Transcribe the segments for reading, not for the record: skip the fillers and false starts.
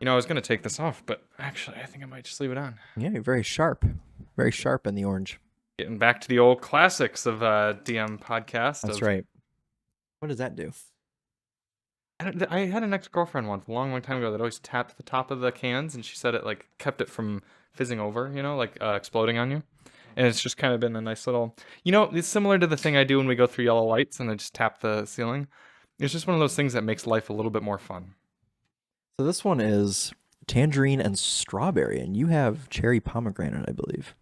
You know, I was going to take this off, but actually, I think I might just leave it on. Yeah, you're very sharp in the orange. Getting back to the old classics of DM podcast. That's right. What does that do? I had an ex-girlfriend once a long, long time ago that always tapped the top of the cans, and she said it like kept it from fizzing over, you know, like exploding on you. And it's just kind of been a nice little, you know, it's similar to the thing I do when we go through yellow lights and I just tap the ceiling. It's just one of those things that makes life a little bit more fun. So this one is tangerine and strawberry, and you have cherry pomegranate, I believe.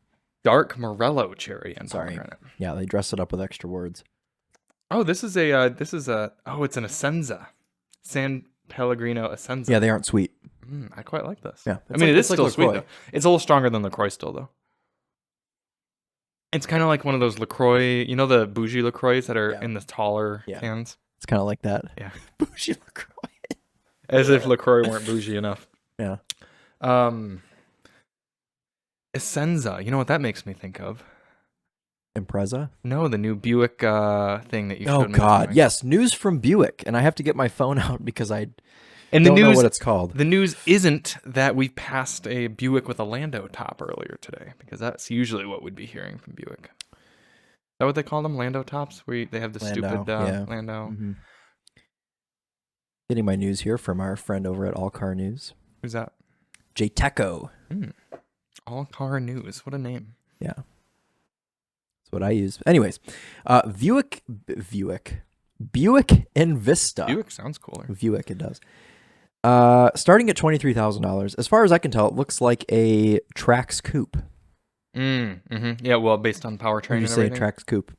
Dark Morello cherry and Sorry. pomegranate. Yeah, they dress it up with extra words. Oh, it's an Essenza. San Pellegrino Essenza. Yeah, they aren't sweet. I quite like this. Yeah, I mean, it is still sweet, LaCroix. though. It's a little stronger than LaCroix still, though. It's kind of like one of those LaCroix, you know the bougie LaCroix that are in the taller cans? It's kind of like that. Yeah. Bougie LaCroix. As if LaCroix weren't bougie enough. Yeah. Essenza, you know what that makes me think of? Impreza? No, the new Buick thing that you showed me. Oh, God. Yes, news from Buick. And I have to get my phone out because I don't know what it's called. The news isn't that we passed a Buick with a Lando top earlier today, because that's usually what we'd be hearing from Buick. Is that what they call them? Lando tops? They have the stupid Lando. Mm-hmm. Getting my news here from our friend over at All Car News. Who's that? Jay Teco. All Car News. What a name. Yeah. That's what I use. Anyways, Buick Envista. Buick sounds cooler. Buick, it does. Starting at $23,000. As far as I can tell, it looks like a Trax coupe. Yeah, well, based on powertrain and everything. You say Trax coupe.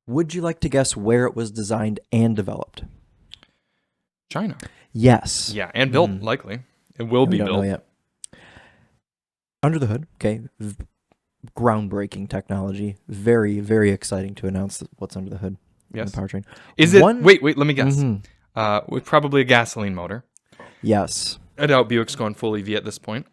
Would you like to guess where it was designed and developed? China. Yes. Yeah, and built, likely. It will be built. Don't know yet. Under the hood, okay. Groundbreaking technology. Very, very exciting to announce what's under the hood. Yes. The powertrain. Is it? Wait, let me guess. With probably a gasoline motor. Yes. I doubt Buick's going full EV at this point.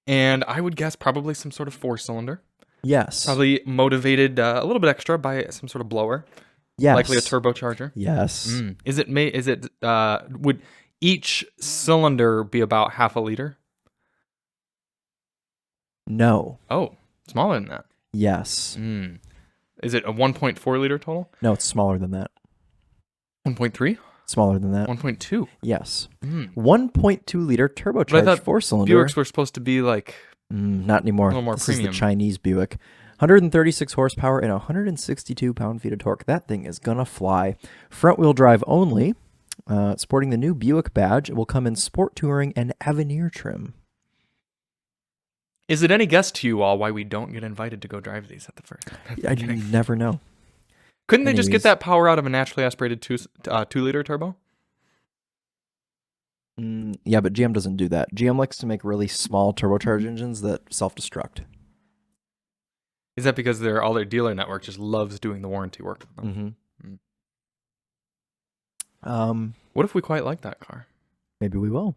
And I would guess probably some sort of 4-cylinder. Yes. Probably motivated a little bit extra by some sort of blower. Yes. Likely a turbocharger. Yes. Would each cylinder be about half a liter? No. Oh, smaller than that. Yes. Is it a 1.4 liter total? No, it's smaller than that. 1.3? Smaller than that. 1.2? Yes. 1.2 liter turbocharged 4-cylinder. Buicks were supposed to be like... not anymore. A little more premium. This is the Chinese Buick. 136 horsepower and 162 pound-feet of torque. That thing is going to fly. Front-wheel drive only. Sporting the new Buick badge. It will come in Sport Touring and Avenir trim. Is it any guess to you all why we don't get invited to go drive these at the first? You never know. Couldn't they just get that power out of a naturally aspirated 2-liter turbo? Yeah, but GM doesn't do that. GM likes to make really small turbocharged engines that self-destruct. Is that because all their dealer network just loves doing the warranty work? What if we quite like that car? Maybe we will.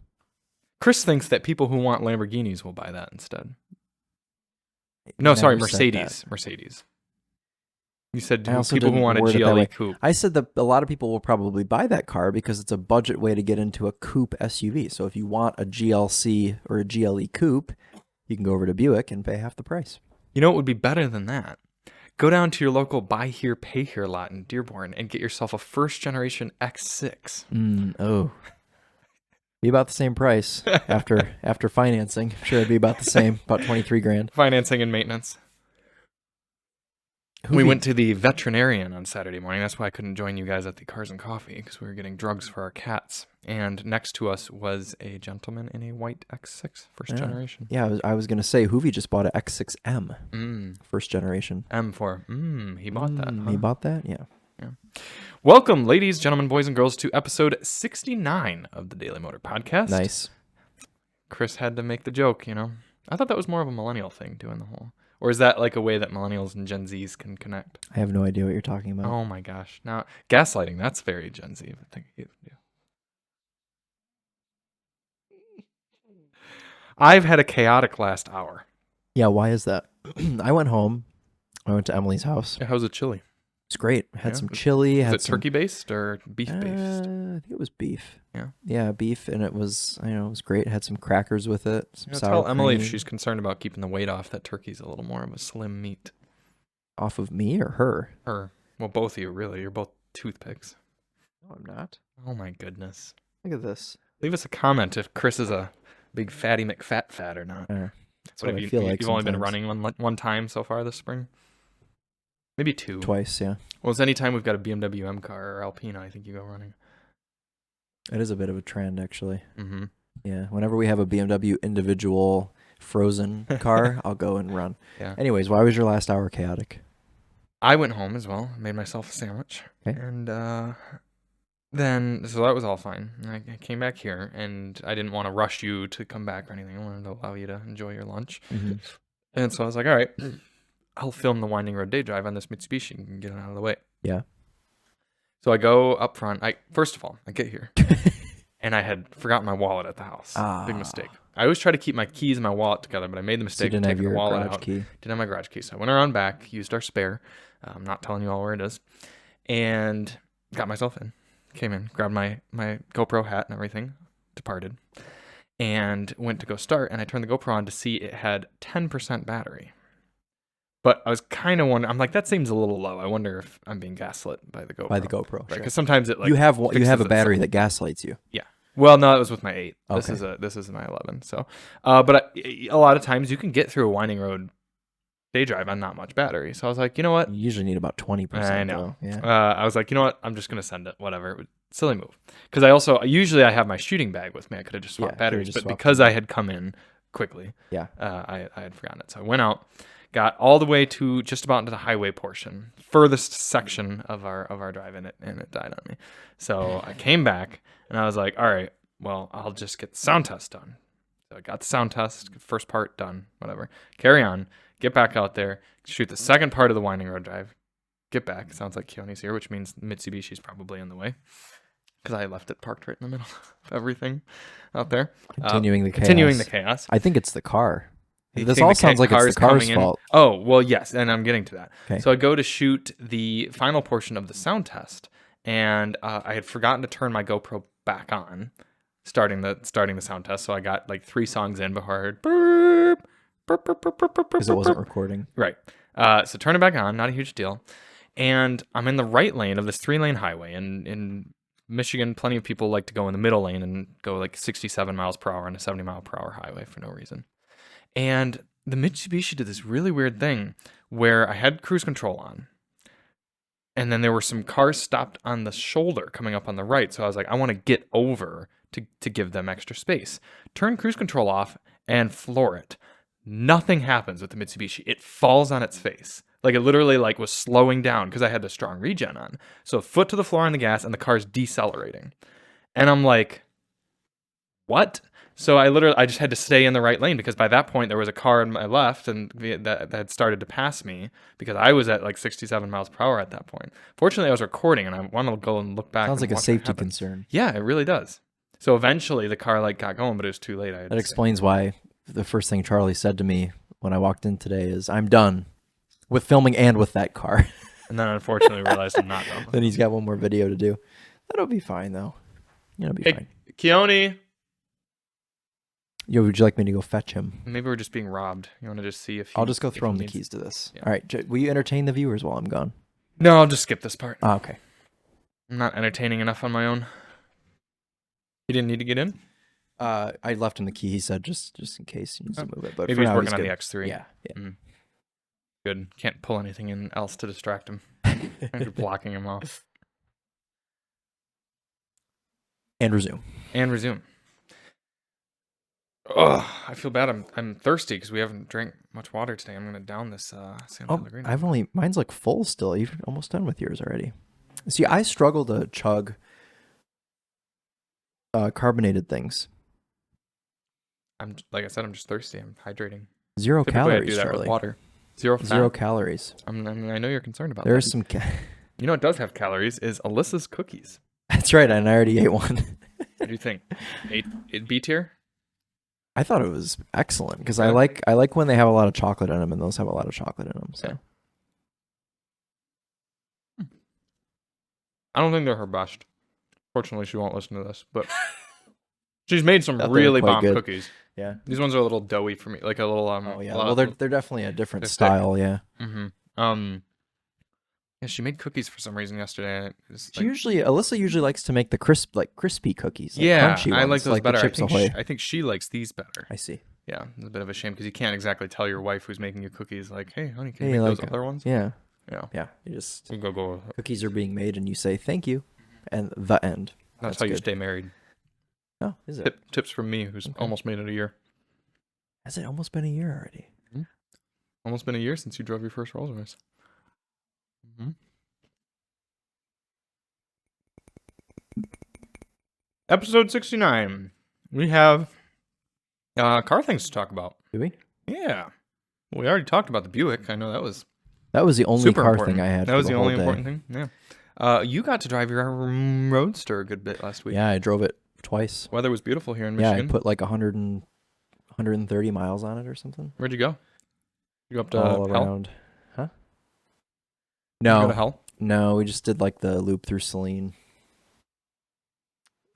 Chris thinks that people who want Lamborghinis will buy that instead. No, sorry, Mercedes. Mercedes. You said people who want a GLE coupe. I said that a lot of people will probably buy that car because it's a budget way to get into a coupe SUV. So if you want a GLC or a GLE coupe, you can go over to Buick and pay half the price. You know what would be better than that? Go down to your local buy here, pay here lot in Dearborn and get yourself a first generation X6. Oh. Be about the same price after financing. I'm sure it'd be about the same, about $23,000. Financing and maintenance. We went to the veterinarian on Saturday morning. That's why I couldn't join you guys at the Cars and Coffee, because we were getting drugs for our cats. And next to us was a gentleman in a white X6 first generation. Yeah, I was going to say, Hoovy just bought an X6M first generation. M for, he bought that. Huh? He bought that? Yeah. Welcome, ladies, gentlemen, boys, and girls, to episode 69 of the Daily Motor Podcast. Nice. Chris had to make the joke, you know. I thought that was more of a millennial thing, doing the whole... Or is that like a way that millennials and Gen Zs can connect? I have no idea what you're talking about. Oh my gosh. Now, gaslighting, that's very Gen Z. I think you do. I've had a chaotic last hour. Yeah, why is that? I went home. I went to Emily's house. How's it chilly? It's great. Had Yeah? some chili. Was Had it some turkey based or beef based? I think it was beef. Yeah. Yeah, beef, and it was it was great. It had some crackers with it. Some You know, sour tell Emily if cream. she's concerned about keeping the weight off, that turkey's a little more of a slim meat. Off of me or her? Her. Well, both of you, really. You're both toothpicks. No, I'm not. Oh my goodness. Look at this. Leave us a comment if Chris is a big fatty McFat or not. That's What what have I feel like. You've only been sometimes. running one time so far this spring? Maybe two. Twice, yeah. Well, it's any time we've got a BMW M car or Alpina, I think you go running. It is a bit of a trend, actually. Mm-hmm. Yeah. Whenever we have a BMW individual frozen car, I'll go and run. Yeah. Anyways, why was your last hour chaotic? I went home as well, made myself a sandwich, Okay. and then so that was all fine. And I came back here, and I didn't want to rush you to come back or anything. I wanted to allow you to enjoy your lunch, Mm-hmm. and so I was like, all right, I'll film the winding road day drive on this Mitsubishi and get it out of the way. Yeah. So I go up front. First of all, I get here, and I had forgotten my wallet at the house. Big mistake. I always try to keep my keys and my wallet together, but I made the So you mistake of didn't have taking the your wallet garage out. key. Didn't have my garage key, so I went around back, used our spare. I'm not telling you all where it is, and got myself in. Came in, grabbed my GoPro hat and everything, departed, and went to go start. And I turned the GoPro on to see it had 10% battery. But I was kind of wondering. I'm like, that seems a little low. I wonder if I'm being gaslit by the GoPro. By the GoPro, right? sure. Because sometimes it you have fixes a battery itself. that gaslights you. Yeah. Well, no, it was with my 8. Okay. This is my 11. So, but a lot of times you can get through a winding road day drive on not much battery. So I was like, you know what? You usually need about 20%. I know. Though. Yeah. I was like, you know what? I'm just gonna send it. Whatever. It was a silly move. Because I usually have my shooting bag with me. I could have just swapped batteries, but because I had come in quickly, Yeah. I had forgotten it. So I went out, got all the way to just about into the highway portion, furthest section of our drive, and it died on me. So I came back and I was like, all right, well, I'll just get the sound test done. So I got the sound test, first part done, whatever. Carry on, get back out there, shoot the second part of the winding road drive, get back. Sounds like Keone's here, which means Mitsubishi's probably in the way because I left it parked right in the middle of everything out there. Continuing the chaos. I think it's the car. This all sounds like it's the car's fault. Oh, well, yes, and I'm getting to that. Okay. So I go to shoot the final portion of the sound test, and I had forgotten to turn my GoPro back on, starting the sound test. So I got like 3 songs in before I heard burp, burp, burp, burp, burp, burp, Because it wasn't burp. recording. Right. So turn it back on, not a huge deal. And I'm in the right lane of this 3-lane highway. And in Michigan, plenty of people like to go in the middle lane and go like 67 miles per hour on a 70 mile per hour highway for no reason. And the Mitsubishi did this really weird thing where I had cruise control on. And then there were some cars stopped on the shoulder coming up on the right. So I was like, I want to get over to give them extra space. Turn cruise control off and floor it. Nothing happens with the Mitsubishi. It falls on its face. Like it literally like was slowing down because I had the strong regen on. So foot to the floor on the gas and the car's decelerating. And I'm like, what? So I just had to stay in the right lane because by that point there was a car on my left and that had started to pass me because I was at like 67 miles per hour at that point. Fortunately, I was recording and I want to go and look back. Sounds like a safety concern. Yeah, it really does. So eventually the car like got going, but it was too late. That explains why the first thing Charlie said to me when I walked in today is, "I'm done with filming and with that car." And then unfortunately realized I'm not done. Then he's got one more video to do. That'll be fine though. It'll be fine. Keone. Yo, would you like me to go fetch him? Maybe we're just being robbed. You want to just see if I'll just go throw him the keys to this. Yeah. All right. Will you entertain the viewers while I'm gone? No, I'll just skip this part. Oh, okay. I'm not entertaining enough on my own. You didn't need to get in? I left him the key. He said just in case he needs to move it. But maybe for he's now, working on good. the X3. Yeah. Good. Can't pull anything in else to distract him. You're blocking him off. And resume. Oh, I feel bad. I'm thirsty because we haven't drank much water today. I'm gonna down this San Pellegrino. Mine's like full still. You've almost done with yours already. See, I struggle to chug carbonated things. Like I said, I'm just thirsty. I'm hydrating. Zero Typically, calories, I do that Charlie. with water. Zero fat. Zero calories. I know you're concerned about There's that. some. You know what does have calories is Alyssa's cookies. That's right. And I already ate one. What do you think? It B tier? I thought it was excellent because I like when they have a lot of chocolate in them, and those have a lot of chocolate in them. So Okay. I don't think they're her best. Fortunately, she won't listen to this, but she's made some They're really quite bomb good. cookies. Yeah. These ones are a little doughy for me, like a little Oh yeah. a lot Well, of- they're definitely a different they're thick. style. Yeah. Yeah, she made cookies for some reason yesterday. It's She Alyssa usually likes to make the crispy cookies. Like yeah, crunchy I like ones, those like better. the Chips Ahoy. I think she likes these better. I see. Yeah, it's a bit of a shame because you can't exactly tell your wife who's making you cookies like, "Hey, honey, can Hey, you make like, those other ones?" Yeah. Yeah, Yeah. You just we go. cookies are being made, and you say thank you, and the end. That's how you good. stay married. Oh, is it? Tips from me, who's almost made it a year. Has it almost been a year already? Almost been a year since you drove your first Rolls Royce. Episode 69. We have car things to talk about. Do we? Yeah. We already talked about the Buick. I know that was the only super car important. thing I had. That for was the whole only day. important thing. Yeah. You got to drive your Roadster a good bit last week. Yeah, I drove it twice. Weather was beautiful here in Yeah, Michigan. I put like 130 miles on it or something. Where'd you go? You go up to All Hell? around. Huh? Did you go to No, Hell? no, we just did like the loop through Saline.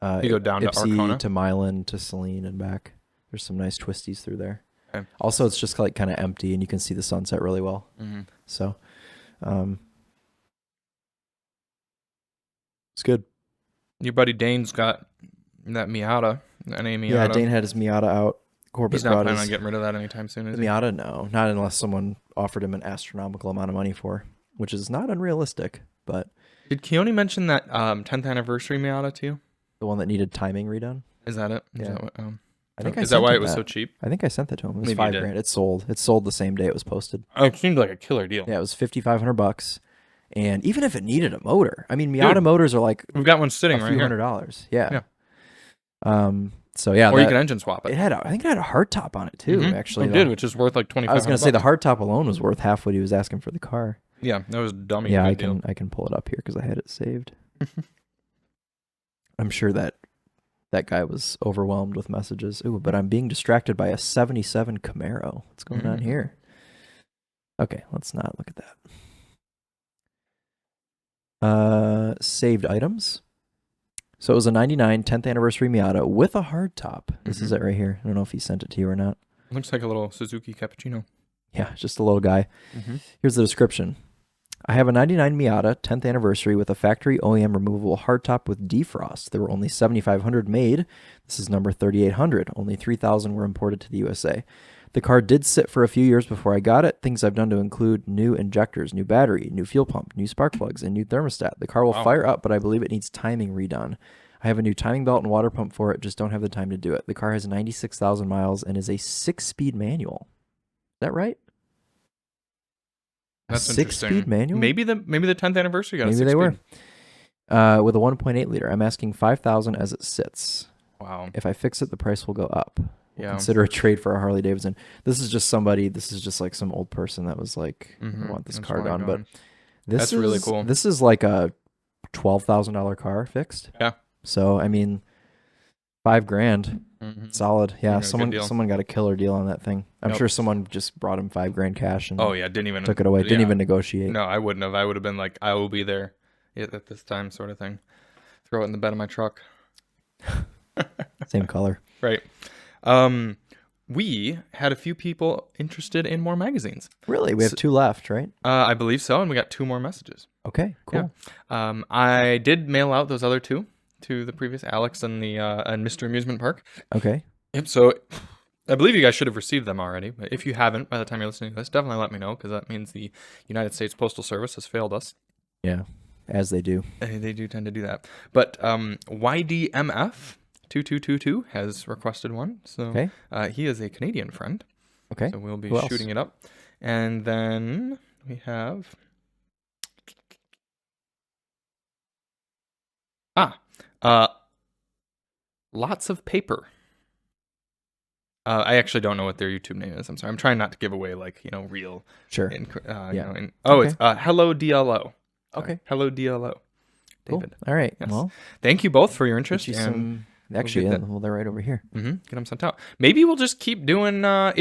You go down to Ipsy Arkona? to Milan to Saline and back. There's some nice twisties through there. Okay. Also, it's just like kind of empty and you can see the sunset really well. Mm-hmm. So, it's good. Your buddy Dane's got that Miata, NA Miata. Yeah, Dane had his Miata out. Corbett He's not brought planning on his getting rid of that anytime soon, is the he? Miata. No, not unless someone offered him an astronomical amount of money for, which is not unrealistic. But Did Keone mention that 10th anniversary Miata to you? the one that needed timing redone. Is that it? Is Yeah. that what, I think I is that sent why him it was that. so cheap? I think I sent that to him. It was Maybe you did. $5,000. It sold. It sold the same day it was posted. Oh, it seemed like a killer deal. Yeah, it was $5,500. And even if it needed a motor, I mean, Miata motors are like We've got one sitting a right few here. $100s. Yeah. Yeah. So yeah, Or you can engine swap it. it had. I think it had a hardtop on it too. Mhm. Actually, It did, which is worth like 25. I was gonna say the hardtop alone was worth half what he was asking for the car. Yeah, that was a dummy. Yeah, good deal. I can pull it up here because I had it saved. I'm sure that guy was overwhelmed with messages. Ooh, but I'm being distracted by a '77 Camaro. What's going on here? Okay, let's not look at that. Saved items. So it was a 99 10th anniversary Miata with a hardtop. This is it right here. I don't know if he sent it to you or not. Looks like a little Suzuki Cappuccino. Yeah, just a little guy. Here's the description. I have a 99 Miata 10th anniversary with a factory OEM removable hardtop with defrost. There were only 7,500 made. This is number 3,800. Only 3,000 were imported to the USA. The car did sit for a few years before I got it. Things I've done to include new injectors, new battery, new fuel pump, new spark plugs, and new thermostat. The car will fire up, but I believe it needs timing redone. I have a new timing belt and water pump for it, just don't have the time to do it. The car has 96,000 miles and is a 6-speed manual. Is that right? That's a interesting. 6-speed manual? Maybe the 10th anniversary got Maybe a 6-speed. they were. With a 1.8 liter. I'm asking 5,000 as it sits. Wow. If I fix it, the price will go up. Yeah. Consider a trade for a Harley Davidson. This is just like some old person that was like, I want this That's car why I'm done. But going. this That's is really cool. This is like a $12,000 car fixed. Yeah. So I mean, $5,000, solid. Yeah. Yeah, good deal. Someone got a killer deal on that thing. I'm Yep. sure someone just brought him $5,000 cash and Oh yeah, didn't even took it away. Didn't yeah. even negotiate. No, I wouldn't have. I would have been like, I will be there at this time, sort of thing. Throw it in the bed of my truck. Same color. Right. We had a few people interested in more magazines. Really? We have 2 left, right? I believe so, and we got 2 more messages. Okay, cool. I did mail out those other 2 to the previous Alex and the and Mr. Amusement Park. Okay. Yep. So I believe you guys should have received them already. But if you haven't, by the time you're listening to this, definitely let me know because that means the United States Postal Service has failed us. Yeah, as they do. They do tend to do that. But YDMF 2222 has requested one. So Okay. he is a Canadian friend. Okay. So we'll be Who else? shooting it up. And then we have lots of paper. I actually don't know what their YouTube name is. I'm sorry. I'm trying not to give away real. Sure. Yeah. Okay. It's Hello DLO. Okay. Hello DLO. Cool. David. All right. Yes. Well, Thank you both for your get interest. you And actually, get yeah, that. well, they're right over here. get them sent out. Maybe we'll just keep doing. How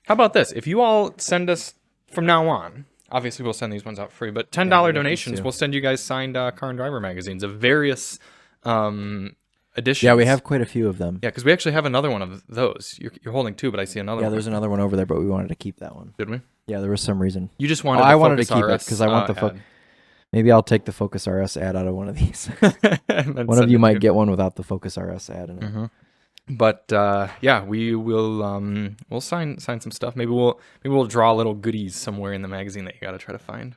about this? If you all send us from now on, Obviously, we'll send these ones out free, but $10 we got these donations, too. we'll send you guys signed car and driver magazines of various editions. Yeah, we have quite a few of them. Yeah, because we actually have another one of those. You're holding two, but I see another Yeah, one. there's another one over there, but we wanted to keep that one. Did we? Yeah, there was some reason. You just wanted I the wanted to Focus keep it RS, because I want the ad. Maybe I'll take the Focus RS ad out of one of these. And then One of send you it might to get one without the Focus RS ad in it. Mhm. But yeah, we will we'll sign some stuff. Maybe we'll draw little goodies somewhere in the magazine that you got to try to find.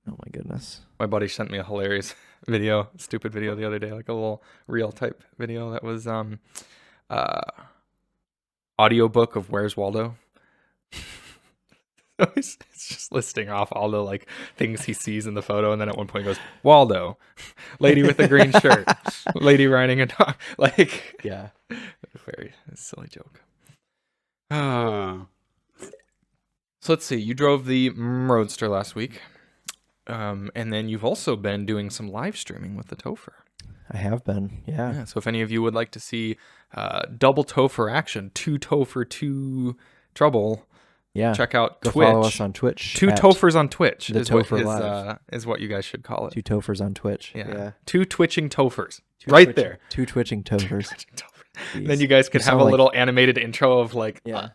Oh my goodness. My buddy sent me a hilarious stupid video the other day, like a little reel type video that was audiobook of Where's Waldo. It's just listing off all the like things he sees in the photo, and then at one point he goes, Waldo, lady with a green shirt, lady riding a dog. Like, Yeah. very silly joke. So let's see. You drove the Roadster last week, and then you've also been doing some live streaming with the Topher. I have been. Yeah. Yeah. So if any of you would like to see double Topher action, two Topher, two trouble. Yeah. Check out Go Twitch. follow us on Twitch. Two at Tophers on Twitch the is what, Topher Live. is what you guys should call it. Two Tophers on Twitch. Yeah. Two twitching Tophers. Two right twitching- there. Two twitching Tophers. Twitching Tophers. Jeez. Then you guys could You have sound a like- little animated intro of like, Yeah.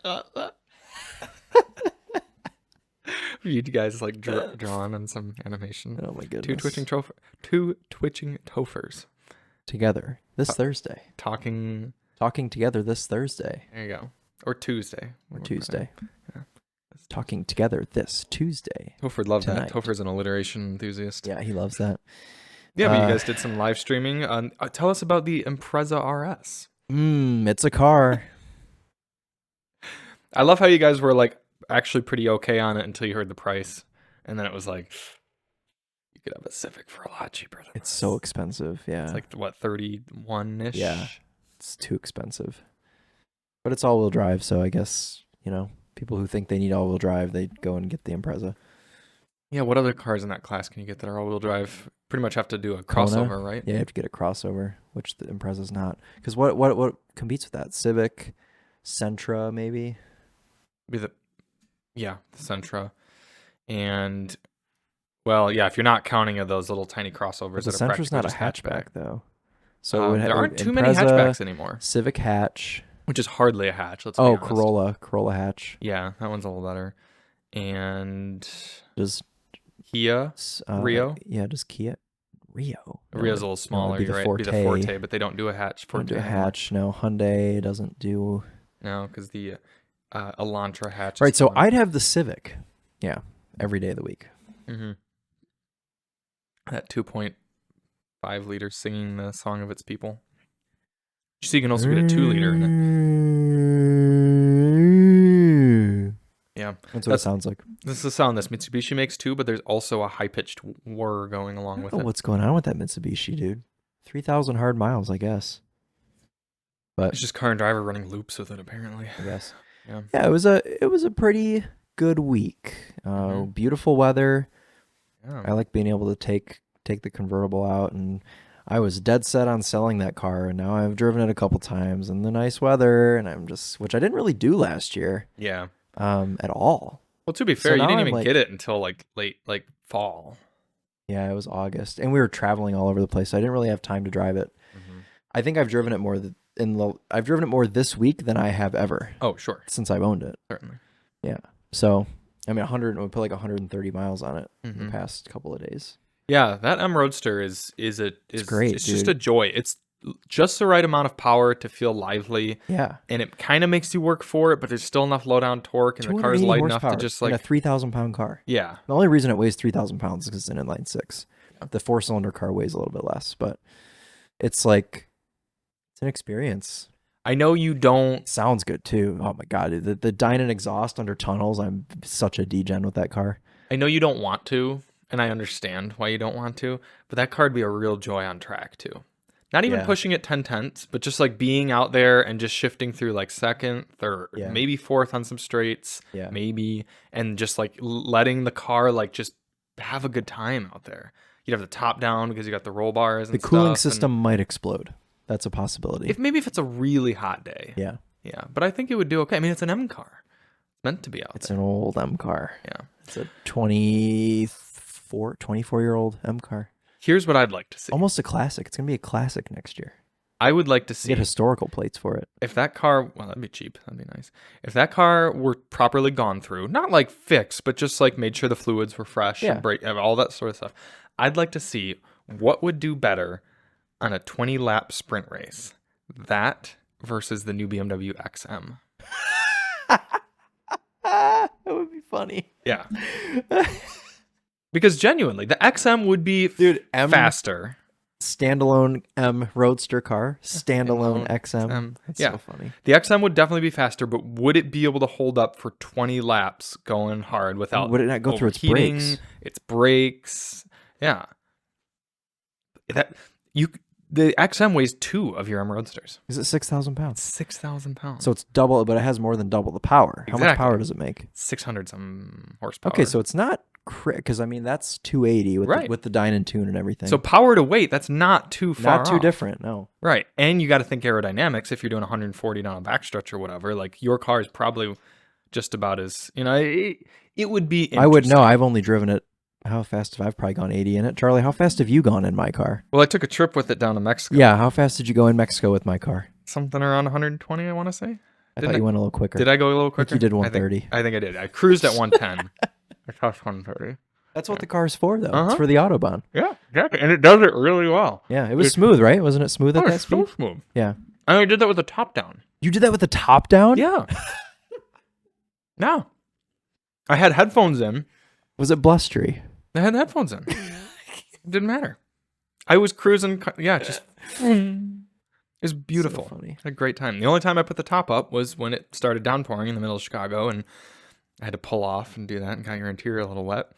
you guys like drawn on some animation. Oh my goodness. Two twitching Tophers. Together this Thursday. Talking. Talking together this Thursday. There you go. Or Tuesday. Or Tuesday. Yeah. Talking together this Tuesday. Topher loved Tonight. that. Topher's an alliteration enthusiast. Yeah, he loves that. Yeah, but you guys did some live streaming. Tell us about the Impreza RS. It's a car. I love how you guys were like actually pretty okay on it until you heard the price, and then it was like you could have a Civic for a lot cheaper than It's this. so expensive. Yeah. It's like what, 31-ish? Yeah. It's too expensive. But it's all-wheel drive, so I guess, people who think they need all-wheel drive, they go and get the Impreza. Yeah. What other cars in that class can you get that are all-wheel drive? Pretty much have to do a Kona? crossover, right? Yeah, you have to get a crossover, which the Impreza's not. Because what competes with that? Civic, Sentra, maybe? The Sentra, and well, yeah. If you're not counting those little tiny crossovers, But the that are Sentra's not a practically just hatchback, though. So there aren't too many hatchbacks anymore, Civic hatch. which is hardly a hatch. Let's be honest. Corolla hatch. Yeah, that one's a little better. And Does Kia, Rio? Yeah, does Kia Rio? No, Rio's a little smaller. it'd be You're the right. It'd be the Forte. Forte, but they don't do a hatch. Don't do a anymore. hatch. No, Hyundai doesn't do. No, because the Elantra hatch. Right, so I'd have the Civic. Yeah, every day of the week. Mm-hmm. That 2.5 liter singing the song of its people. So you can also get a 2 liter in it. Yeah, That's what it sounds like. this is the sound this Mitsubishi makes too, but there's also a high pitched whir going along with Oh, it. what's going on with that Mitsubishi, dude? 3,000 hard miles, I guess. But It's just car and driver running loops with it, apparently. I guess. Yeah. Yeah, it was a pretty good week. Mhm. Beautiful weather. Yeah. I like being able to take the convertible out, and I was dead set on selling that car, and now I've driven it a couple times in the nice weather, and which I didn't really do last year, Yeah. at all. Well, to be So fair, you now didn't I'm even like- get it until like late, like fall. Yeah, it was August, and we were traveling all over the place, so I didn't really have time to drive it. Mm-hmm. I think I've driven it more I've driven it more this week than I have ever Oh, sure. since I've owned it. Certainly. So, I mean, we put like 130 miles on it in Mhm. the past couple of days. Yeah, that M Roadster is great, It's just dude. a joy. It's just the right amount of power to feel lively, Yeah. and it kind of makes you work for it, but there's still enough low down torque, and the car is 280 light enough to horsepower just in like a 3,000-pound car. yeah. The only reason it weighs 3,000 pounds is because it's an inline six. The 4-cylinder car weighs a little bit less, but it's an experience. I know you don't. It sounds good too. Oh my god, dude. The Dynan exhaust under tunnels. I'm such a degen with that car. I know you don't want to, and I understand why you don't want to, but that car would be a real joy on track too. Not even Yeah. pushing it 10/10, but just like being out there and just shifting through like second, third, Yeah. maybe fourth on some straights, Yeah. maybe, and just like letting the car like just have a good time out there. You'd have the top down because you got the roll bars and The cooling stuff, and system might explode. That's a possibility. if it's a really hot day. Yeah. Yeah, but I think it would do okay. I mean, it's an M car. meant to be out It's there. an old M car. Yeah. It's a 24-year-old M car. Here's what I'd like to see. Almost a classic. It's going to be a classic next year. I would like to You see get historical plates for it. if that car, well, that'd be cheap. That'd be nice. If that car were properly gone through, not like fixed, but just like made sure the fluids were fresh Yeah. and break, all that sort of stuff. I'd like to see what would do better on a 20-lap sprint race. That versus the new BMW XM. That would be funny. Yeah. Because genuinely, the XM would be Dude, M faster. standalone M roadster car, standalone XM. That's yeah. so funny. The XM would definitely be faster, but would it be able to hold up for 20 laps going hard without Would it not go through its overheating, brakes? Its brakes. Yeah. The XM weighs 2 of your M Roadsters. Is it 6,000 pounds? 6,000 pounds. So it's double, but it has more than double the power. How much Exactly. power does it make? 600 some horsepower. Okay, so it's not because I mean that's 280 with Right. with the dyne and tune and everything. So power to weight, that's not too far not too off. different, no. Right. And you got to think aerodynamics. If you're doing 140 down a backstretch or whatever, like your car is probably just about as, it would be interesting. I would know. I've only driven it. How fast have I probably gone 80 in it? Charlie, how fast have you gone in my car? Well, I took a trip with it down to Mexico. Yeah, how fast did you go in Mexico with my car? Something around 120, I want to say. I thought you went a little quicker. Did I go a little I think quicker? you did 130. I think I did. I cruised at 110. I crossed 130. That's what the car is for, though. It's Uh-huh. for the Autobahn. Yeah, exactly. And it does it really well. Yeah, it was smooth, right? Wasn't it smooth at that It's speed? so smooth. Yeah. And I did that with the top down. You did that with the top down? Yeah. No. I had headphones in. Was it blustery? I had headphones in. It didn't matter. I was cruising. Yeah, just. It was beautiful. So funny. Had a great time. The only time I put the top up was when it started downpouring in the middle of Chicago, and I had to pull off and do that and got your interior a little wet.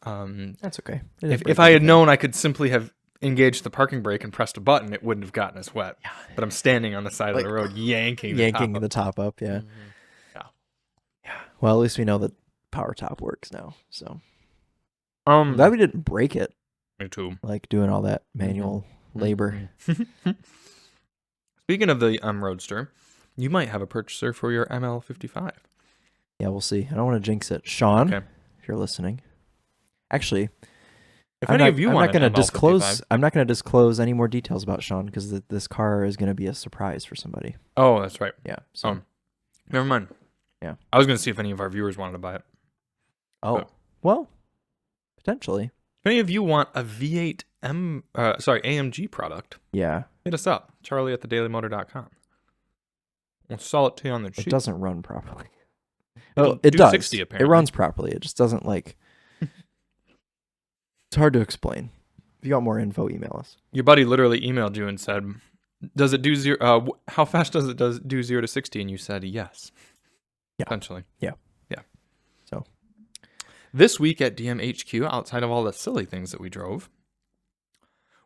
That's okay. It didn't break If I had anything. known I could simply have engaged the parking brake and pressed a button, it wouldn't have gotten as wet. But I'm standing on the side of the road yanking the top up, yeah. Yeah. Yeah. Well, at least we know that power top works now. So I'm glad we didn't break it, me too. like doing all that manual labor. Speaking of the Roadster, you might have a purchaser for your ML55. Yeah, we'll see. I don't want to jinx it. Sean, Okay. if you're listening. Actually, If any of you want I'm an not going to disclose. ML55. I'm not going to disclose any more details about Sean because this car is going to be a surprise for somebody. Oh, that's right. Yeah. So. Never mind. Yeah. I was going to see if any of our viewers wanted to buy it. Oh. but- Well, potentially. If any of you want a V8 AMG product, Yeah. hit us up. Charlie@thedailymotor.com. We'll sell it to you on the cheap. It doesn't run properly. It'll Well, it do does. 60 It apparently. runs properly. It just doesn't like. It's hard to explain. If you got more info, email us. Your buddy literally emailed you and said, "Does it do zero? How fast does it do 0 to 60?" And you said yes. Yeah. Essentially. Yeah. Yeah. So. This week at DMHQ, outside of all the silly things that we drove,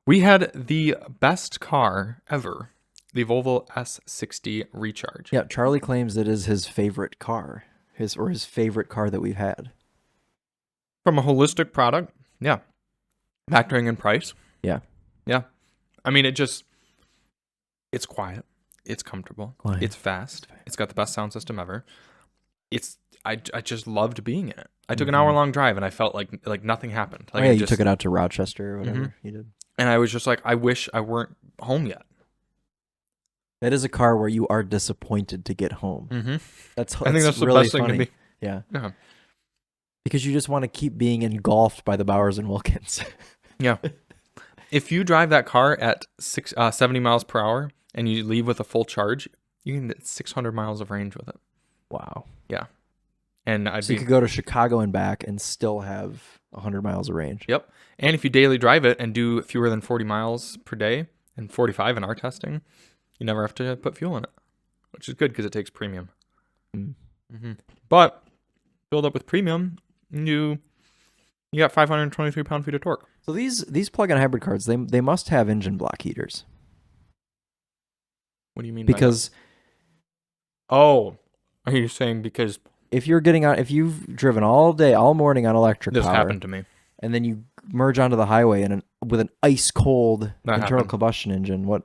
we had the best car ever, the Volvo S60 Recharge. Yeah, Charlie claims it is his favorite car, his favorite car that we've had. From a holistic product, yeah. Factoring in price. Yeah. Yeah. I mean, it's quiet. It's comfortable. Quiet. It's fast. It's got the best sound system ever. I just loved being in it. I took an hour-long drive and I felt like nothing happened. Like You took it out to Rochester or whatever you did. And I was just like, I wish I weren't home yet. That is a car where you are disappointed to get home. Mm-hmm. That's I think that's the really best thing funny. to be. Yeah. Yeah. Because you just want to keep being engulfed by the Bowers and Wilkins. Yeah. If you drive that car at 70 miles per hour and you leave with a full charge, you can get 600 miles of range with it. Wow. Yeah. And So you could go to Chicago and back and still have 100 miles of range. Yep. And if you daily drive it and do fewer than 40 miles per day, and 45 in our testing, you never have to put fuel in it, which is good because it takes premium. Mm. Mm-hmm. But filled up with premium, you got 523 pound-feet of torque. So these plug-in hybrid cars, they must have engine block heaters. What do you mean by Because that? Oh, are you saying because if you've driven all day, all morning on electric this power, happened to me? and then you merge onto the highway with an ice cold That internal happened. combustion engine, what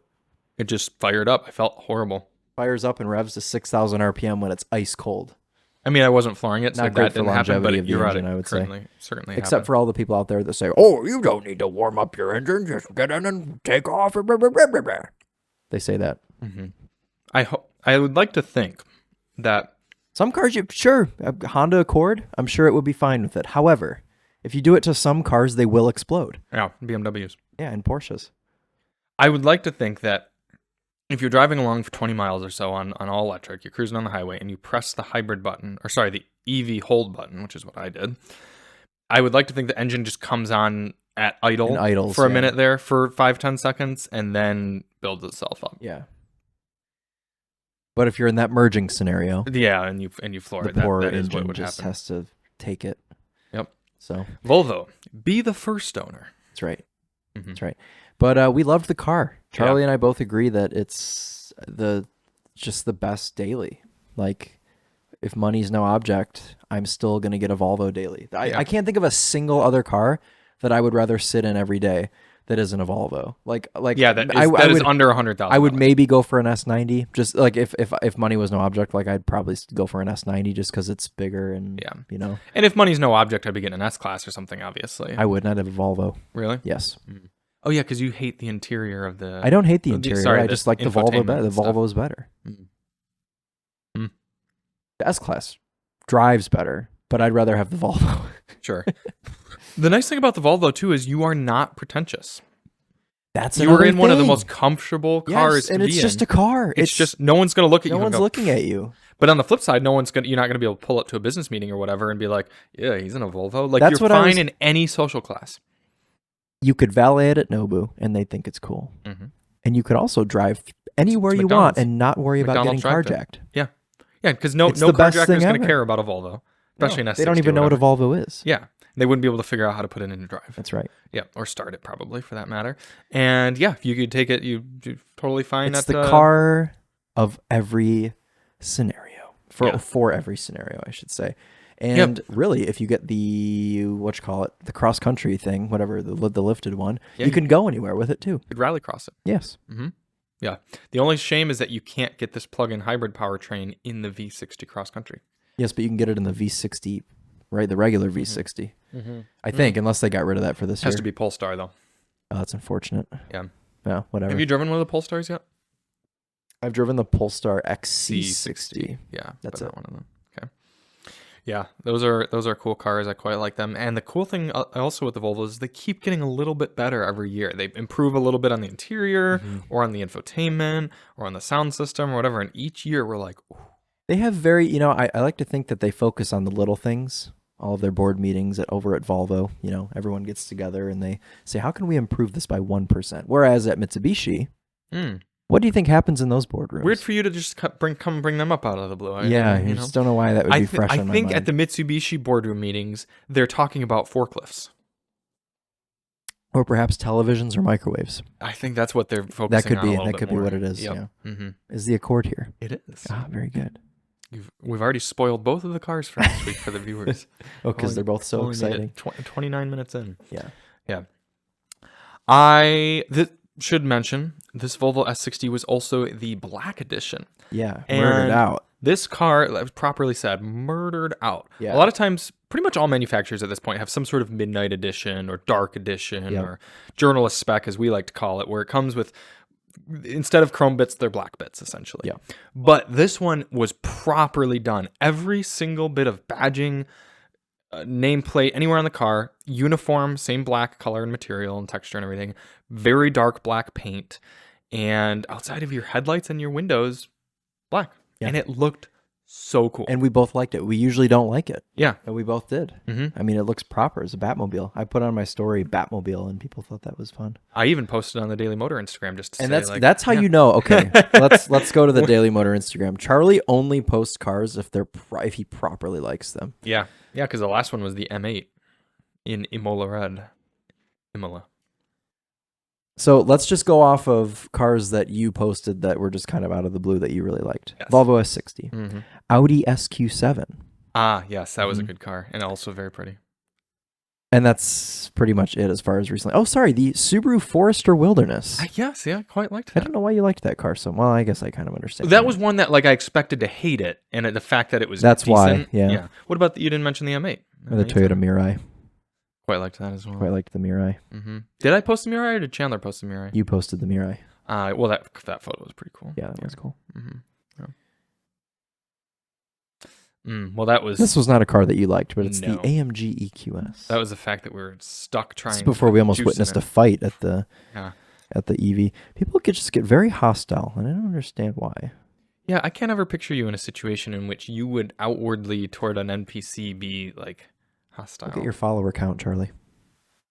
It just fired up. I felt horrible. fires up and revs to 6,000 RPM when it's ice cold? I mean, I wasn't flooring it, so Not that great for didn't happen, longevity but of the you're right. engine, I would say. Certainly Except happened. for all the people out there that say, "Oh, you don't need to warm up your engine; just get in and take off." They say that. I would like to think that Some cars, sure, a Honda Accord, I'm sure it would be fine with it. However, if you do it to some cars, they will explode. BMWs. Yeah, and Porsches. I would like to think that if you're driving along for 20 miles or so on all electric, you're cruising on the highway and you press the hybrid button, or sorry, the EV hold button, which is what I did. I would like to think the engine just comes on at idle for a minute there for 5-10 seconds and then builds itself up. Yeah. But if you're in that merging scenario, yeah, and you floor the it, poor that is engine what would just happen. has to take it. Yep. So Volvo, be the first owner. that's right. That's right. But we loved the car. Charlie and I both agree that it's just the best daily. Like, if money's no object, I'm still gonna get a Volvo daily. I can't think of a single other car that I would rather sit in every day that isn't a Volvo. Like yeah, that is under $100,000. I would maybe go for an S90. Just like if money was no object, like I'd probably go for an S90 just because it's bigger and you know. And if money's no object, I'd be getting an S Class or something. Obviously, I wouldn't. I'd have a Volvo. Really? Yes. Oh yeah, because you hate the interior of the. I don't hate the interior. Sorry, I just like the Volvo better. The Volvo's better. Mm. The S Class drives better, but I'd rather have the Volvo. Sure. The nice thing about the Volvo too is you are not pretentious. That's you are in one of the most comfortable cars, and it's just a car. It's just no one's gonna look at you. No one's looking at you. But on the flip side, you're not gonna be able to pull up to a business meeting or whatever and be like, yeah, he's in a Volvo. Like That's you're fine in any social class. You could valet it at Nobu, and they think it's cool. And you could also drive anywhere you want and not worry about getting carjacked. Yeah, because no carjacker is going to care about a Volvo, especially an S60. They don't even know what a Volvo is. Yeah, they wouldn't be able to figure out how to put it in drive. That's right. Yeah, or start it probably for that matter. And yeah, if you could take it, you totally fine. It's the car of every scenario for every scenario, I should say. And really, if you get the the cross country thing, whatever the lifted one, you can go anywhere with it too. You could rallycross it. Yes. Yeah. The only shame is that you can't get this plug-in hybrid powertrain in the V60 cross country. Yes, but you can get it in the V60, right? The regular V60. I think, unless they got rid of that for this year. Has to be Polestar though. Oh, that's unfortunate. Yeah. Yeah. Whatever. Have you driven one of the Polestars yet? I've driven the Polestar XC60. Yeah, that's it. One of them. Okay. Yeah, those are cool cars. I quite like them. And the cool thing also with the Volvos is they keep getting a little bit better every year. They improve a little bit on the interior or on the infotainment or on the sound system or whatever. And each year we're like, ooh. They have very, I like to think that they focus on the little things. All of their board meetings over at Volvo, everyone gets together and they say, how can we improve this by 1%? Whereas at Mitsubishi, what do you think happens in those boardrooms? Weird for you to just bring them up out of the blue. You just don't know why that would be fresh on my mind. I think at the Mitsubishi boardroom meetings, they're talking about forklifts. Or perhaps televisions or microwaves. I think that's what they're focusing on. That could be what it is. Yep. Yeah. Is the Accord here? It is. Ah, very good. We've already spoiled both of the cars for next week for the viewers. Because they're both so exciting. 29 minutes in. Yeah. I should mention this Volvo S60 was also the black edition. Yeah, murdered out. This car, properly said, murdered out. Yeah. A lot of times, pretty much all manufacturers at this point have some sort of midnight edition or dark edition or journalist spec, as we like to call it, where it comes with, instead of chrome bits, they're black bits, essentially. Yeah. But this one was properly done. Every single bit of badging, nameplate, anywhere on the car, uniform, same black color and material and texture and everything, very dark black paint, and outside of your headlights and your windows, black. Yeah. And it looked so cool. And we both liked it. We usually don't like it. Yeah. And we both did. I mean, it looks proper as a Batmobile. I put on my story Batmobile, and people thought that was fun. I even posted on the Daily Motor Instagram just to say, like, that's how you know. Okay, let's go to the Daily Motor Instagram. Charlie only posts cars if he properly likes them. Yeah, because the last one was the M8 in Imola Red. Imola. So let's just go off of cars that you posted that were just kind of out of the blue that you really liked. Yes. Volvo S60, Audi SQ7. Ah, yes, that was a good car and also very pretty. And that's pretty much it as far as recently. Oh, sorry, the Subaru Forester Wilderness. Yes, yeah, I quite liked I that. don't know why you liked that car so well. I guess I kind of understand. That was one that like I expected to hate it, and the fact that it was That's why, decent, yeah. What about you didn't mention the M8? Or the Toyota Mirai. Quite liked that as well. Quite liked the Mirai. Did I post the Mirai or did Chandler post the Mirai? You posted the Mirai. Well, that photo was pretty cool. Yeah, that was cool. Well, that was. This was not a car that you liked, but it's No. the AMG EQS. That was the fact that we were stuck trying. This is before we almost witnessed a fight at the Yeah. at the EV. People just get very hostile, and I don't understand why. Yeah, I can't ever picture you in a situation in which you would outwardly toward an NPC be like hostile. Look at your follower count, Charlie.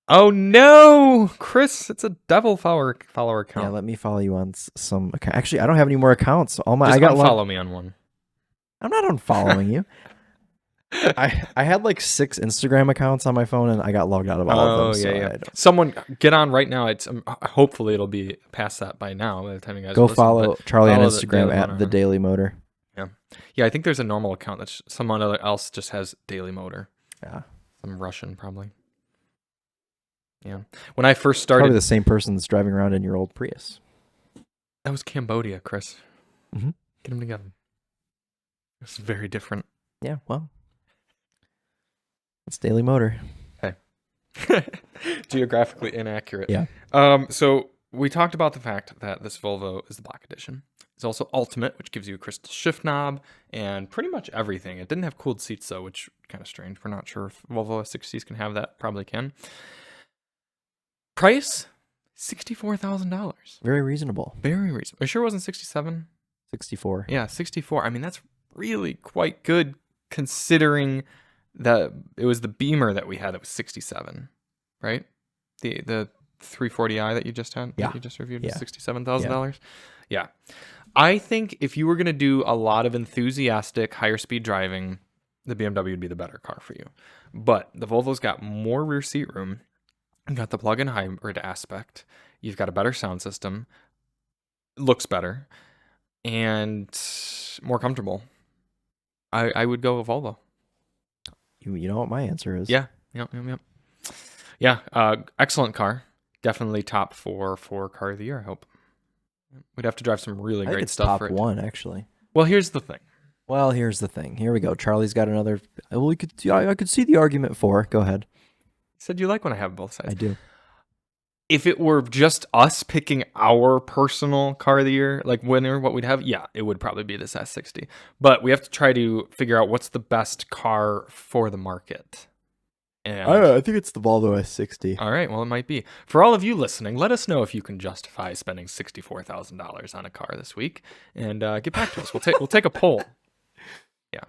Oh no, Chris! It's a devil follower count. Yeah, let me follow you on some account. Actually, I don't have any more accounts. All my Just I got unfollow me on one. I'm not unfollowing you. I had like 6 Instagram accounts on my phone, and I got logged out of all of them. Yeah. Someone get on right now. It's hopefully it'll be past that by now. By the time you guys go listen, follow Charlie on follow Instagram at the Daily Motor. Yeah, I think there's a normal account that someone else just has Daily Motor. Yeah, some Russian probably. Yeah, when I first started, probably the same person that's driving around in your old Prius. That was Cambodia, Chris. Mm-hmm. Get them together. It's very different. Yeah, well, it's Daily Motor. Okay. Geographically inaccurate. Yeah. So we talked about the fact that this Volvo is the Black Edition. It's also Ultimate, which gives you a crystal shift knob and pretty much everything. It didn't have cooled seats though, which kind of strange. We're not sure if Volvo S60s can have that. Probably can. Price $64,000. Very reasonable. Very reasonable. Are you sure it wasn't 67? 64. Yeah, 64. I mean, that's really quite good considering that it was the Beamer that we had that was 67, right? The 340i that you just had, yeah, that you just reviewed, yeah. $67,000. Yeah. I think if you were going to do a lot of enthusiastic higher speed driving, the BMW would be the better car for you. But the Volvo's got more rear seat room. You got the plug-in hybrid aspect. You've got a better sound system. Looks better. And more comfortable. I would go with Volvo. You know what my answer is? Yeah. Yeah. Excellent car. Definitely top 4 for car of the year, I hope. We'd have to drive some really great stuff top for it. 1, actually. Well, here's the thing. Here we go. Charlie's got another. Well, I could see the argument for. Go ahead. You said you like when I have both sides. I do. If it were just us picking our personal car of the year, like winner, what we'd have, yeah, it would probably be this S60. But we have to try to figure out what's the best car for the market. And I think it's the Volvo S60. All right, well, it might be. For all of you listening, let us know if you can justify spending $64,000 on a car this week, and get back to us. We'll take a poll. Yeah.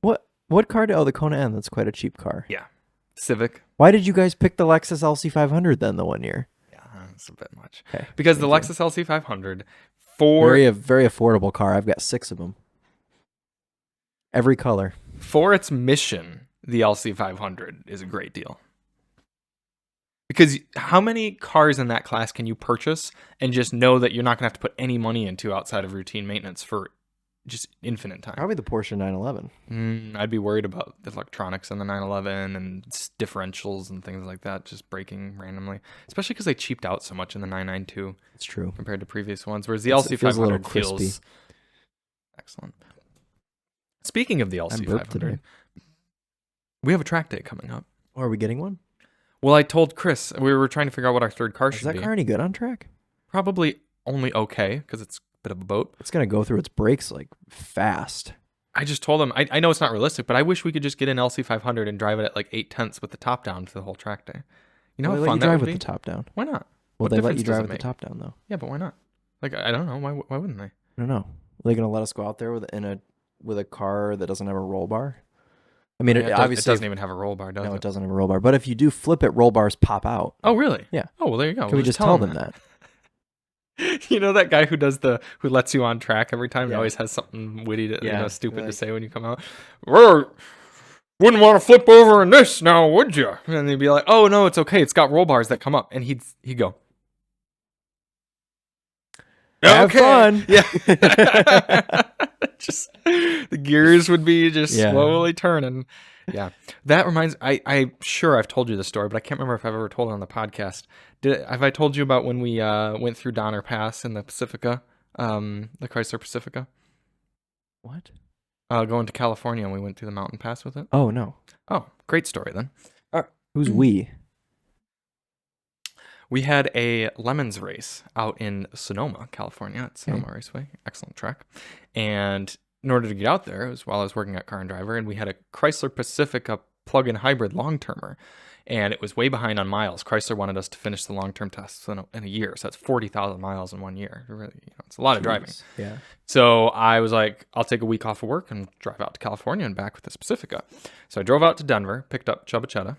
What car? The Kona N. That's quite a cheap car. Yeah. Civic. Why did you guys pick the Lexus LC500 then the one year? Yeah, that's a bit much. Okay. Because the Lexus LC500 very affordable car. I've got 6 of them. Every color. For its mission, the LC500 is a great deal. Because how many cars in that class can you purchase and just know that you're not going to have to put any money into outside of routine maintenance for just infinite time? Probably the Porsche 911. I'd be worried about the electronics in the 911 and differentials and things like that just breaking randomly, especially because they cheaped out so much in the 992. It's true. Compared to previous ones, whereas the LC500 feels excellent. Speaking of the LC500, we have a track day coming up. Oh, are we getting one? Well, I told Chris we were trying to figure out what our third car should be. Is that car any good on track? Probably only okay because it's a bit of a boat. It's gonna go through its brakes like fast. I just told him I know it's not realistic, but I wish we could just get an LC500 and drive it at like 8/10 with the top down for the whole track day. You know how fun that would be? Let you drive with the top down. Why not? Well, they let you drive with the top down though. Yeah, but why not? Like I don't know. Why wouldn't they? I don't know. Are they gonna let us go out there with a car that doesn't have a roll bar? I mean, it obviously doesn't even have a roll bar, does it? No, it doesn't have a roll bar. But if you do flip it, roll bars pop out. Oh, really? Yeah. Oh, well, there you go. Can we just tell them that? You know that guy who lets you on track every time? He always has something witty, stupid to say when you come out. Wouldn't want to flip over in this now, would you? And they'd be like, oh, no, it's okay. It's got roll bars that come up. And he'd go. Have fun. Yeah. Just the gears would be just slowly turning. Yeah. That reminds I'm sure I've told you the story, but I can't remember if I've ever told it on the podcast. Have I told you about when we went through Donner Pass in the Pacifica, the Chrysler Pacifica? What? Going to California, and we went through the mountain pass with it. Oh, no. Oh, great story then. Who's we? We had a Lemons race out in Sonoma, California, at Sonoma Raceway. Excellent track. And in order to get out there, it was while I was working at Car and Driver, and we had a Chrysler Pacifica plug-in hybrid long-termer. And it was way behind on miles. Chrysler wanted us to finish the long-term tests in a year. So that's 40,000 miles in 1 year. Really, it's a lot of driving. Yeah. So I was like, I'll take a week off of work and drive out to California and back with this Pacifica. So I drove out to Denver, picked up Chubba Chetta,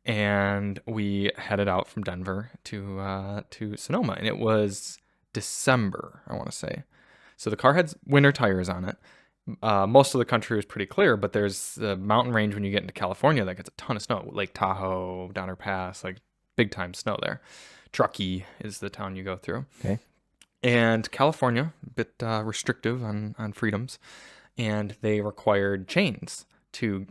and we headed out from Denver to Sonoma. And it was December, I want to say. So the car had winter tires on it. Most of the country was pretty clear, but there's the mountain range when you get into California that gets a ton of snow. Lake Tahoe, Donner Pass, like big time snow there. Truckee is the town you go through. Okay. And California, a bit restrictive on freedoms, and they required chains to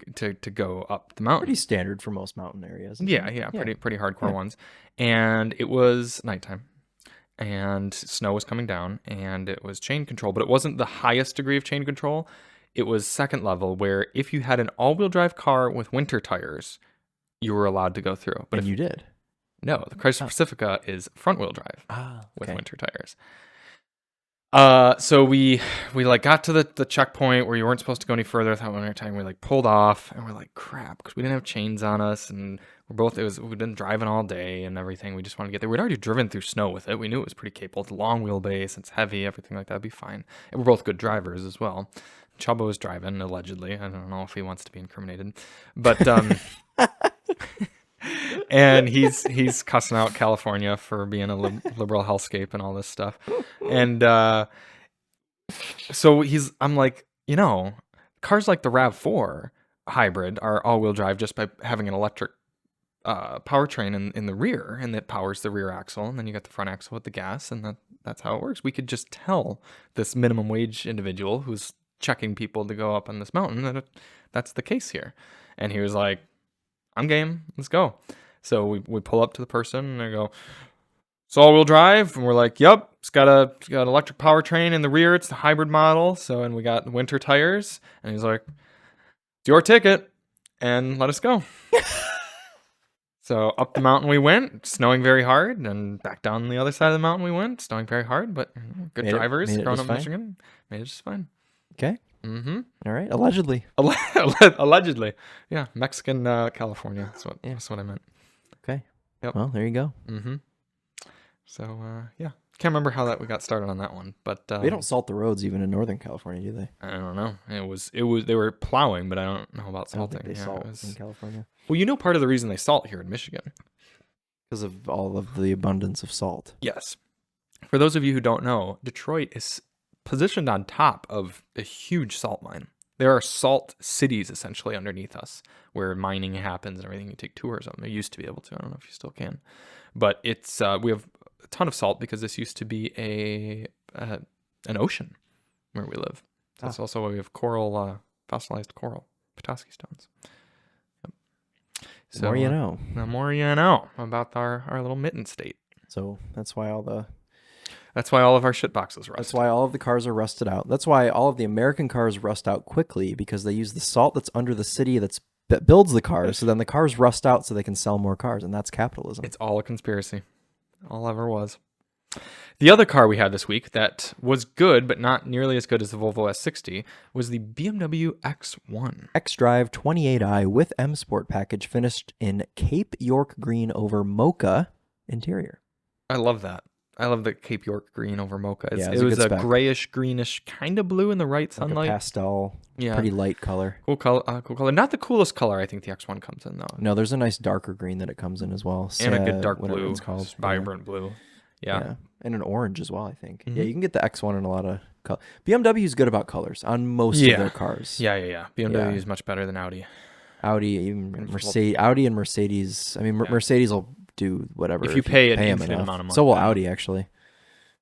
go up the mountain. Pretty standard for most mountain areas. Yeah, pretty hardcore ones. And it was nighttime. And snow was coming down, and it was chain control, but it wasn't the highest degree of chain control. It was second level, where if you had an all-wheel drive car with winter tires, you were allowed to go through. But And you did? No, the Chrysler Pacifica is front-wheel drive with okay. winter tires. So we like got to the checkpoint where you weren't supposed to go any further without winter tire. We like pulled off, and we're like, crap, because we didn't have chains on us, and we've been driving all day and everything. We just wanted to get there. We'd already driven through snow with it. We knew it was pretty capable. It's a long wheelbase. It's heavy. Everything like that would be fine. And we're both good drivers as well. Chubba was driving, allegedly. I don't know if he wants to be incriminated. But, and he's cussing out California for being a liberal hellscape and all this stuff. And so I'm like, cars like the RAV4 hybrid are all-wheel drive just by having an electric powertrain in the rear, and that powers the rear axle, and then you got the front axle with the gas, and that's how it works. We could just tell this minimum wage individual who's checking people to go up on this mountain that that's the case here. And he was like, I'm game, let's go. So we pull up to the person, and they go, it's all-wheel drive, and we're like, yep, it's got an electric powertrain in the rear, it's the hybrid model, and we got winter tires, and he's like, it's your ticket, and let us go. So up the mountain we went, snowing very hard, and back down the other side of the mountain we went, snowing very hard, but good drivers, growing up in Michigan, made it just fine. Okay. Mm-hmm. All right. Allegedly. Allegedly. Yeah. Mexican, California. That's what I meant. Okay. Yep. Well, there you go. Mm-hmm. So, yeah. Can't remember how we got started on that one, but they don't salt the roads even in Northern California, do they? I don't know. It was they were plowing, but I don't know about salting. I don't think they salt in California. Well, part of the reason they salt here in Michigan, because of all of the abundance of salt. Yes. For those of you who don't know, Detroit is positioned on top of a huge salt mine. There are salt cities essentially underneath us where mining happens and everything. You take tours of them. You used to be able to. I don't know if you still can, but it's we have a ton of salt because this used to be an ocean where we live. That's also why we have coral, fossilized coral, Petoskey stones. Yep. So, the more you know. The more you know about our little mitten state. So that's why all of our shit boxes rust. That's why all of the cars are rusted out. That's why all of the American cars rust out quickly, because they use the salt that's under the city that builds the cars. So then the cars rust out so they can sell more cars, and that's capitalism. It's all a conspiracy. All ever was. The other car we had this week that was good, but not nearly as good as the Volvo S60, was the BMW X1. X-Drive 28i with M Sport package, finished in Cape York green over mocha interior. I love that. I love the Cape York green over mocha. It was a grayish, greenish, kind of blue in the right sunlight. Like a pastel, pretty light color. Cool color. Not the coolest color I think the X1 comes in, though. No, there's a nice darker green that it comes in as well. And a good dark blue. It's called. Vibrant blue. Yeah. And an orange as well, I think. Mm-hmm. Yeah, you can get the X1 in a lot of color. BMW is good about colors on most of their cars. Yeah. BMW is much better than Audi. Even Mercedes. Audi and Mercedes. I mean, Mercedes will do whatever if you pay an infinite amount of money. So will Audi, actually.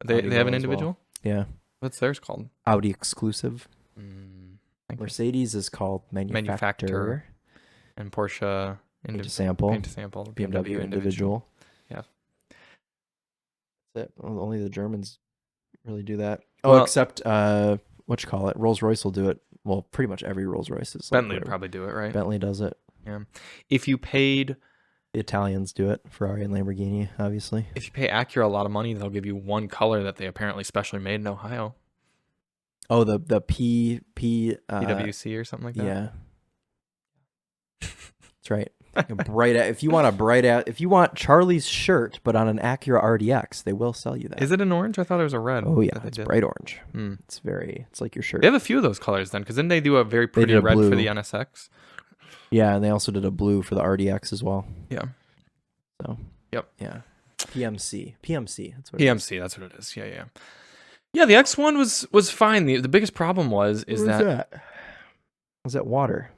They have an individual? Well. Yeah. What's theirs called? Audi exclusive. Mercedes is called manufacturer. and Porsche Paint to sample. Paint to sample. BMW individual. Yeah. That's it. Well, only the Germans really do that. Well, Except Rolls-Royce will do it. Well, pretty much every Rolls-Royce is Bentley would probably do it, right? Bentley does it. Yeah. If you paid... The Italians do it. Ferrari and Lamborghini, obviously. If you pay Acura a lot of money, they'll give you one color that they apparently specially made in Ohio. Oh, the PWC or something like that? Yeah. That's right. If you want Charlie's shirt, but on an Acura RDX, they will sell you that. Is it an orange? I thought it was a red. Oh yeah, it's bright orange. Mm. It's like your shirt. They have a few of those colors then, because then they do a very pretty red blue for the NSX. Yeah, and they also did a blue for the RDX as well. Yeah. So. Yep. Yeah. PMC. That's what PMC. That's what it is. Yeah. Yeah. The X1 was fine. The biggest problem was that water,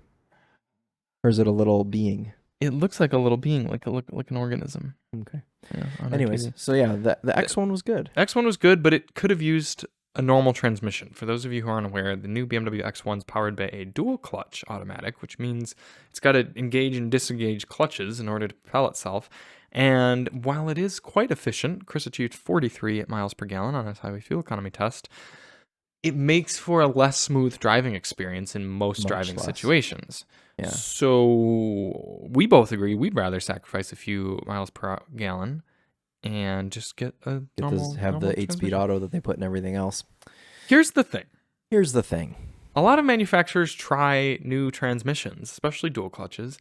or is it a little being? It looks like a little being, like an organism. Okay. Yeah. Anyways, so yeah, the X1 was good. X1 was good, but it could have used a normal transmission. For those of you who aren't aware, the new BMW X1 is powered by a dual clutch automatic, which means it's got to engage and disengage clutches in order to propel itself. And while it is quite efficient, Chris achieved 43 miles per gallon on his highway fuel economy test, it makes for a less smooth driving experience in most driving situations. Yeah. So we both agree we'd rather sacrifice a few miles per gallon and just have the 8-speed auto that they put in everything else. Here's the thing. A lot of manufacturers try new transmissions, especially dual clutches,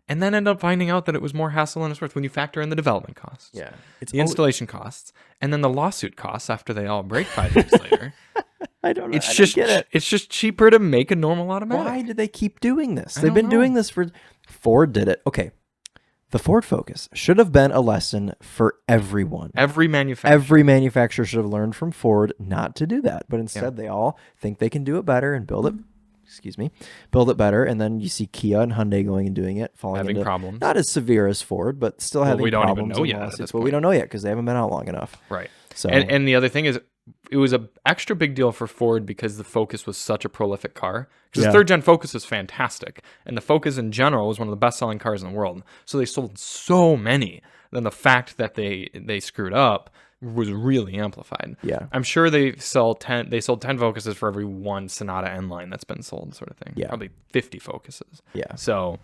and then end up finding out that it was more hassle than it's worth when you factor in the development costs, the installation costs, and then the lawsuit costs after they all break 5 years later. I don't know. It's just cheaper to make a normal automatic. Why do they keep doing this? They've been doing this for... Ford did it. Okay. The Ford Focus should have been a lesson for everyone. Every manufacturer should have learned from Ford not to do that. But instead, they all think they can do it better and build it better. And then you see Kia and Hyundai going and doing it, having problems. Not as severe as Ford, but still having problems. We don't even know yet at this point. We don't know yet because they haven't been out long enough. Right. So, and the other thing is, it was an extra big deal for Ford because the Focus was such a prolific car. Because the third-gen Focus is fantastic, and the Focus in general was one of the best-selling cars in the world. So they sold so many. Then the fact that they screwed up was really amplified. Yeah, I'm sure they sold 10 Focuses for every one Sonata N line that's been sold, sort of thing. Yeah, probably 50 Focuses. Yeah. So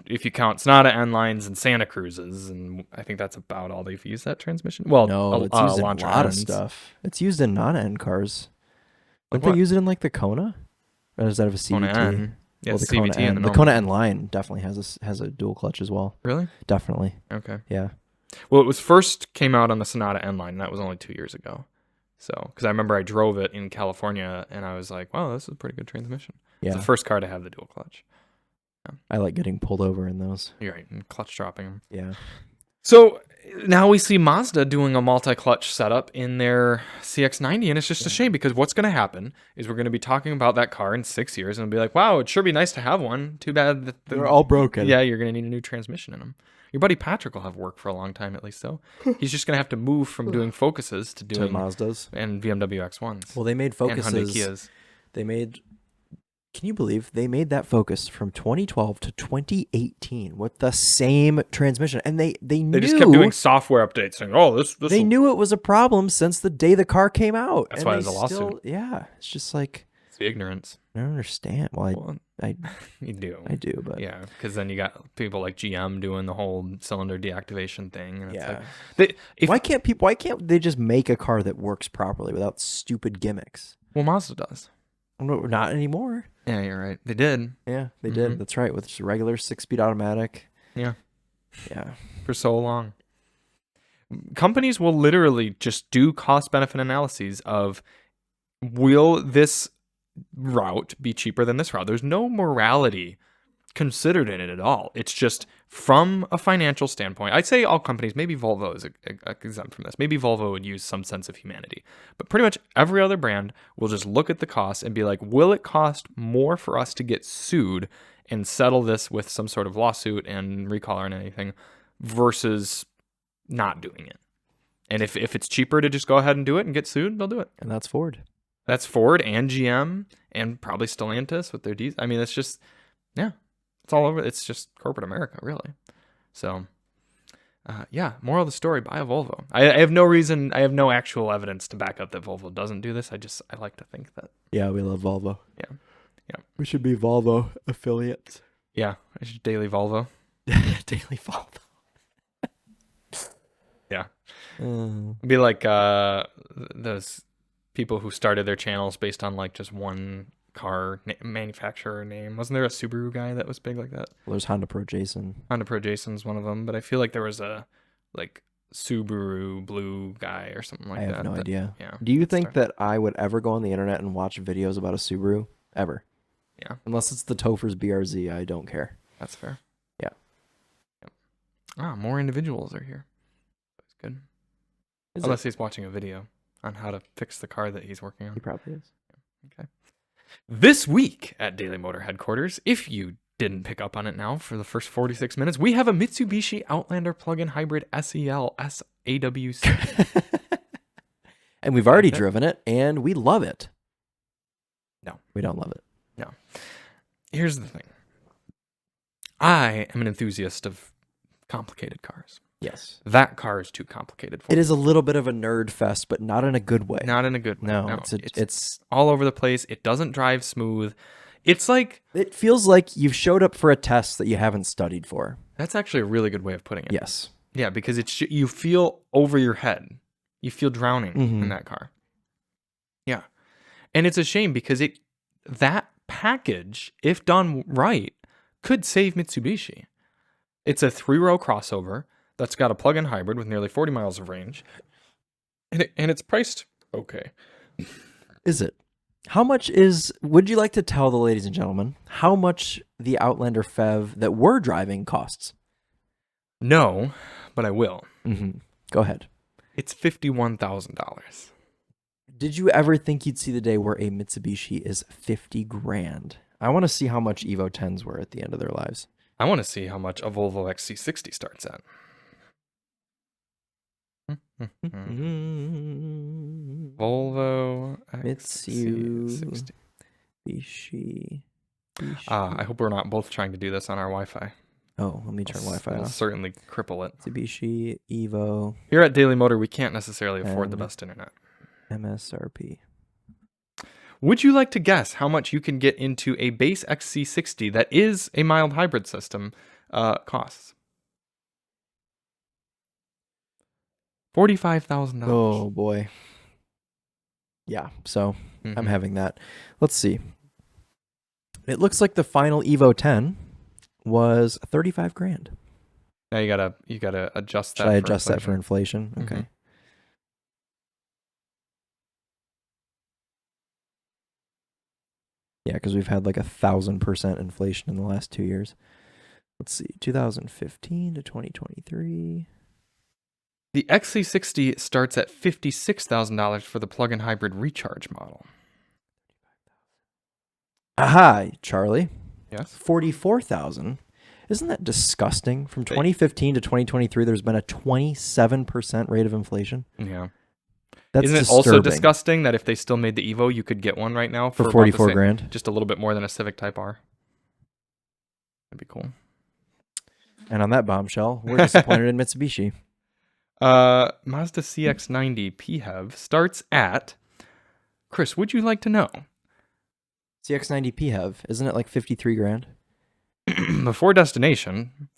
if you count Sonata N lines and Santa Cruzes, and I think that's about all they've used that transmission. Well, no, it's used in a lot of stuff. It's used in non-N cars. Don't they use it in like the Kona? Or does that have a CVT? Kona N. Yeah, the CVT Kona N. The Kona N line definitely has a dual clutch as well. Really? Definitely. Okay. Yeah. Well, it was first came out on the Sonata N line. And that was only 2 years ago. So, because I remember I drove it in California, and I was like, "Wow, this is a pretty good transmission." Yeah. It's the first car to have the dual clutch. Yeah. I like getting pulled over in those. You're right, and clutch dropping them. Yeah. So now we see Mazda doing a multi-clutch setup in their CX-90, and it's just a shame because what's going to happen is we're going to be talking about that car in 6 years and be like, wow, it'd sure be nice to have one. Too bad that they're all broken. Yeah, you're going to need a new transmission in them. Your buddy Patrick will have work for a long time at least, though. He's just going to have to move from doing Focuses to doing Mazdas and BMW X1s. Well, they made Focuses. And Hyundai Kias. Can you believe they made that Focus from 2012 to 2018 with the same transmission? And they knew... They just kept doing software updates saying, oh, this... They knew it was a problem since the day the car came out. That's why there's a lawsuit. Yeah, it's just like... It's the ignorance. I don't understand. Well, you do. I do, but... Yeah, because then you got people like GM doing the whole cylinder deactivation thing. And yeah. It's like, why can't they just make a car that works properly without stupid gimmicks? Well, Mazda does. No, not anymore. Yeah, you're right. They did. Yeah, they did. That's right. With just a regular 6-speed automatic. Yeah. Yeah. For so long. Companies will literally just do cost-benefit analyses of, will this route be cheaper than this route? There's no morality considered in it at all. It's just from a financial standpoint. I'd say all companies, maybe Volvo is exempt from this. Maybe Volvo would use some sense of humanity. But pretty much every other brand will just look at the cost and be like, will it cost more for us to get sued and settle this with some sort of lawsuit and recall or anything versus not doing it? And if it's cheaper to just go ahead and do it and get sued, they'll do it. And that's Ford. That's Ford and GM and probably Stellantis with their diesel. I mean, it's just, yeah. It's all over. It's just corporate America, really. So, yeah, moral of the story, buy a Volvo. I have no reason, I have no actual evidence to back up that Volvo doesn't do this. I like to think that. Yeah, we love Volvo. Yeah. We should be Volvo affiliates. Yeah, I should daily Volvo. Daily Volvo. Yeah. Be like those people who started their channels based on like just one car manufacturer name. Wasn't there a Subaru guy that was big like that? Well, there's Honda Pro Jason. Honda Pro Jason's one of them, but I feel like there was a like Subaru Blue guy or something like that. I have no idea. Yeah. Do you think that I would ever go on the internet and watch videos about a Subaru? Ever? Yeah. Unless it's the Topher's BRZ, I don't care. That's fair. Yeah. Ah, more individuals are here. That's good. Unless he's watching a video on how to fix the car that he's working on. He probably is. Okay. This week at Daily Motor Headquarters, if you didn't pick up on it now for the first 46 minutes, we have a Mitsubishi Outlander plug-in hybrid SEL SAWC. And we've already driven it, and we love it. No. We don't love it. No. Here's the thing. I am an enthusiast of complicated cars. Yes. That car is too complicated for It me. is a little bit of a nerd fest, but not in a good way. Not in a good way. No, No, it's all over the place. It doesn't drive smooth. It's like... It feels like you've showed up for a test that you haven't studied for. That's actually a really good way of putting it. Yes. Yeah, because you feel over your head. You feel drowning in that car. Yeah. And it's a shame because that package, if done right, could save Mitsubishi. It's a 3-row crossover that's got a plug-in hybrid with nearly 40 miles of range. And it's priced okay. Is it? Would you like to tell the ladies and gentlemen how much the Outlander PHEV that we're driving costs? No, but I will. Go ahead. It's $51,000. Did you ever think you'd see the day where a Mitsubishi is 50 grand? I want to see how much Evo 10s were at the end of their lives. I want to see how much a Volvo XC60 starts at. Volvo XC60. Mitsubishi. I hope we're not both trying to do this on our Wi-Fi. Oh, let me turn Wi-Fi It'll off. certainly cripple it. Mitsubishi Evo. Here at Daily Motor, we can't necessarily afford the best internet. MSRP. Would you like to guess how much you can get into a base XC60 that is a mild hybrid system costs? $45,000. Oh boy. Yeah, so I'm having that. Let's see. It looks like the final Evo 10 was 35 grand. Now you gotta adjust that. Should I adjust that for inflation? Okay. Yeah, because we've had like 1,000% inflation in the last 2 years. Let's see, 2015 to 2023. The XC60 starts at $56,000 for the plug-in hybrid recharge model. Aha, Charlie. Yes. 44,000. Isn't that disgusting? From 2015 to 2023, there's been a 27% rate of inflation. Yeah. That's Isn't it disturbing. also disgusting that if they still made the Evo, you could get one right now for 44 grand? Just a little bit more than a Civic Type R. That'd be cool. And on that bombshell, we're disappointed in Mitsubishi. Mazda CX-90 PHEV starts at... Chris, would you like to know? CX-90 PHEV, isn't it like 53 grand? Before destination,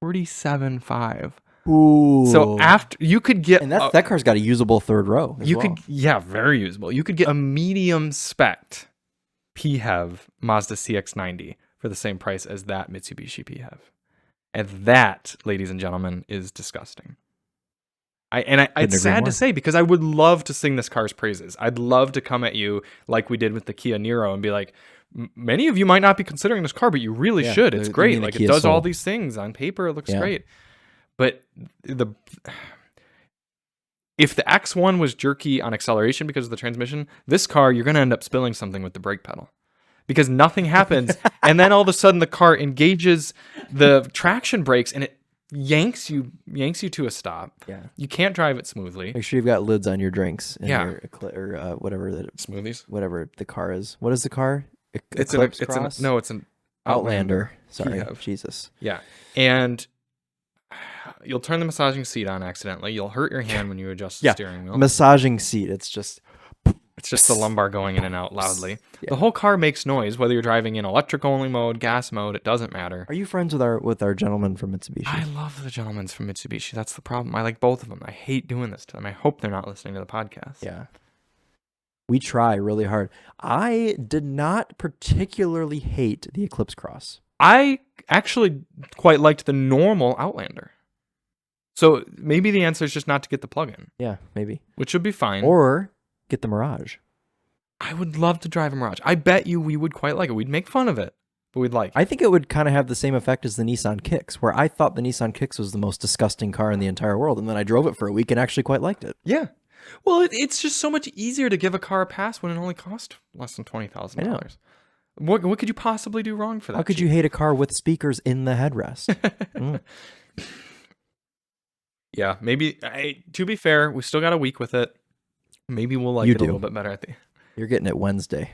47.5. Ooh. So after you could get, and that car's got a usable third row. Very usable. You could get a medium spec PHEV Mazda CX-90 for the same price as that Mitsubishi PHEV, and that, ladies and gentlemen, is disgusting. It's sad to say because I would love to sing this car's praises. I'd love to come at you like we did with the Kia Niro and be like, many of you might not be considering this car, but you really should. It's great. Like it does all these things on paper. It looks great. But if the X1 was jerky on acceleration because of the transmission, this car, you're going to end up spilling something with the brake pedal because nothing happens. And then all of a sudden the car engages the traction brakes and it yanks you to a stop. Yeah. You can't drive it smoothly. Make sure you've got lids on your drinks. And Yeah. or whatever Smoothies. whatever the car is. What is the car? It's an an Outlander. Sorry, PHEV. Jesus. Yeah. And you'll turn the massaging seat on accidentally. You'll hurt your hand when you adjust the steering wheel. Massaging seat. It's just The lumbar going in and out loudly. Yeah. The whole car makes noise, whether you're driving in electric only mode, gas mode, it doesn't matter. Are you friends with our gentleman from Mitsubishi? I love the gentlemen from Mitsubishi. That's the problem. I like both of them. I hate doing this to them. I hope they're not listening to the podcast. Yeah. We try really hard. I did not particularly hate the Eclipse Cross. I actually quite liked the normal Outlander. So maybe the answer is just not to get the plug-in. Yeah, maybe. Which would be fine. Or get the Mirage. I would love to drive a Mirage. I bet you we would quite like it. We'd make fun of it, but we'd like it. I think it would kind of have the same effect as the Nissan Kicks, where I thought the Nissan Kicks was the most disgusting car in the entire world, and then I drove it for a week and actually quite liked it. Yeah. Well, it's just so much easier to give a car a pass when it only costs less than $20,000. What could you possibly do wrong for that? How could you hate a car with speakers in the headrest? Yeah, maybe. To be fair, we still got a week with it. Maybe we'll like it a little bit better at the. You're getting it Wednesday.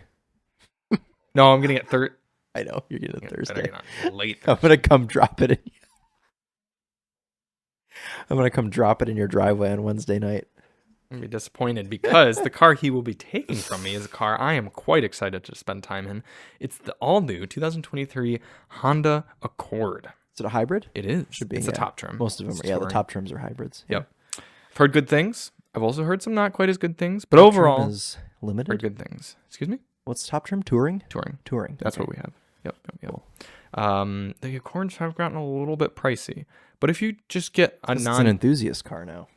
No, I'm getting it Thursday. I know you're getting it Thursday. Late. I'm gonna come drop it in. I'm gonna come drop it in your driveway on Wednesday night. I'm gonna be disappointed because the car he will be taking from me is a car I am quite excited to spend time in. It's the all-new 2023 Honda Accord. Is it a hybrid? It is. Should be. It's a top trim. Most of them are. Yeah, the top trims are hybrids. Yep. I've heard good things. I've also heard some not quite as good things, but overall, is limited. heard good things. Excuse me? What's top trim? Touring. Touring. That's what we have. Yep. The Accords have gotten a little bit pricey, but if you just get It's an enthusiast car now.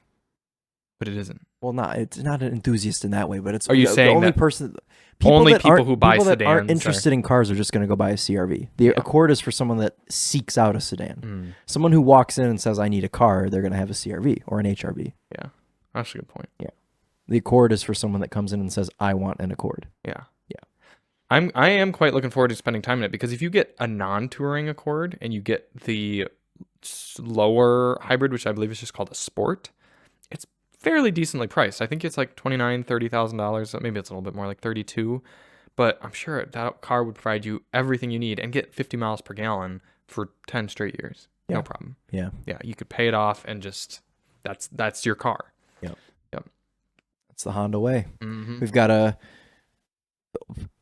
But it isn't. Well, it's not an enthusiast in that way, but it's. Are you saying the only that person? only people who buy people that aren't sedans interested in cars are just going to go buy a CRV. The Accord is for someone that seeks out a sedan. Mm. Someone who walks in and says, "I need a car," they're going to have a CRV or an HRV. Yeah, that's a good point. Yeah, the Accord is for someone that comes in and says, "I want an Accord." Yeah. Yeah. I am quite looking forward to spending time in it because if you get a non-touring Accord and you get the lower hybrid, which I believe is just called a Sport, it's fairly decently priced. I think it's like $29,000-$30,000. Maybe it's a little bit more, like 32. But I'm sure that car would provide you everything you need and get 50 miles per gallon for 10 straight years. Yeah. No problem. Yeah. Yeah, you could pay it off and just that's your car. Yep. Yep. That's the Honda way. Mm-hmm. We've got a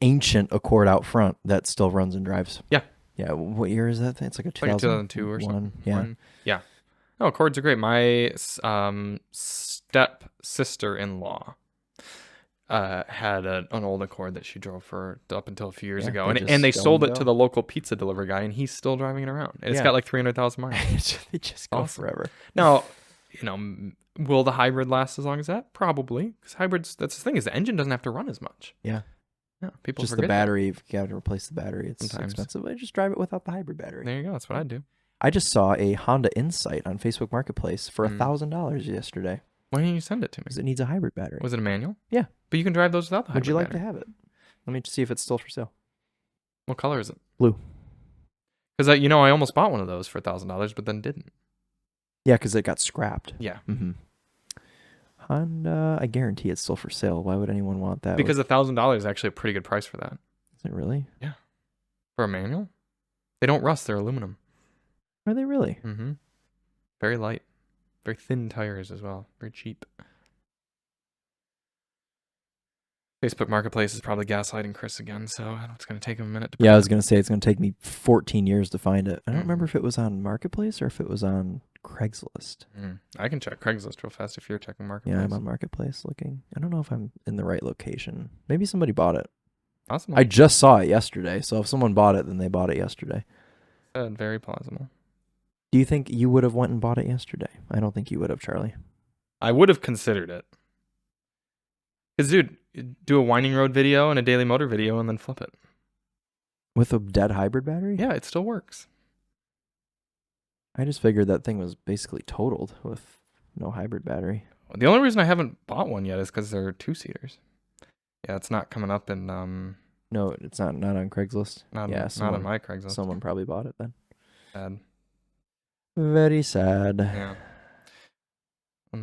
ancient Accord out front that still runs and drives. Yeah. Yeah. What year is that thing? It's like a 2002 or something. Yeah. Yeah. No, Accords are great. My step sister-in-law had an old Accord that she drove for up until a few years ago, and they sold it to the local pizza delivery guy, and he's still driving it around, and it's got like 300,000 miles. They just go forever. Now, will the hybrid last as long as that? Probably, because hybrids. That's the thing, is the engine doesn't have to run as much. Yeah. Yeah, people just forget the battery. If you have to replace the battery, it's sometimes expensive. I just drive it without the hybrid battery. There you go. That's what I'd do. I just saw a Honda Insight on Facebook Marketplace for $1,000 yesterday. Why didn't you send it to me? Because it needs a hybrid battery. Was it a manual? Yeah. But you can drive those without the hybrid Would you like battery. to have it? Let me see if it's still for sale. What color is it? Blue. Because I almost bought one of those for $1,000, but then didn't. Yeah, because it got scrapped. Yeah. Mm-hmm. Honda, I guarantee it's still for sale. Why would anyone want that? Because $1,000 is actually a pretty good price for that. Is it really? Yeah. For a manual? They don't rust. They're aluminum. Are they really? Mm-hmm. Very light. Very thin tires as well. Very cheap. Facebook Marketplace is probably gaslighting Chris again, so it's going to take him a minute to... Yeah, I was going to say it's going to take me 14 years to find it. I don't remember if it was on Marketplace or if it was on Craigslist. I can check Craigslist real fast if you're checking Marketplace. Yeah, I'm on Marketplace looking. I don't know if I'm in the right location. Maybe somebody bought it. Awesome. I just saw it yesterday, so if someone bought it, then they bought it yesterday. Very plausible. Do you think you would have went and bought it yesterday? I don't think you would have, Charlie. I would have considered it. Because, dude, do a winding road video and a daily motor video and then flip it. With a dead hybrid battery? Yeah, it still works. I just figured that thing was basically totaled with no hybrid battery. The only reason I haven't bought one yet is because they're two-seaters. Yeah, it's not coming up in... No, it's not on Craigslist. Not on my Craigslist. Someone probably bought it then. Sad. Very sad. Yeah.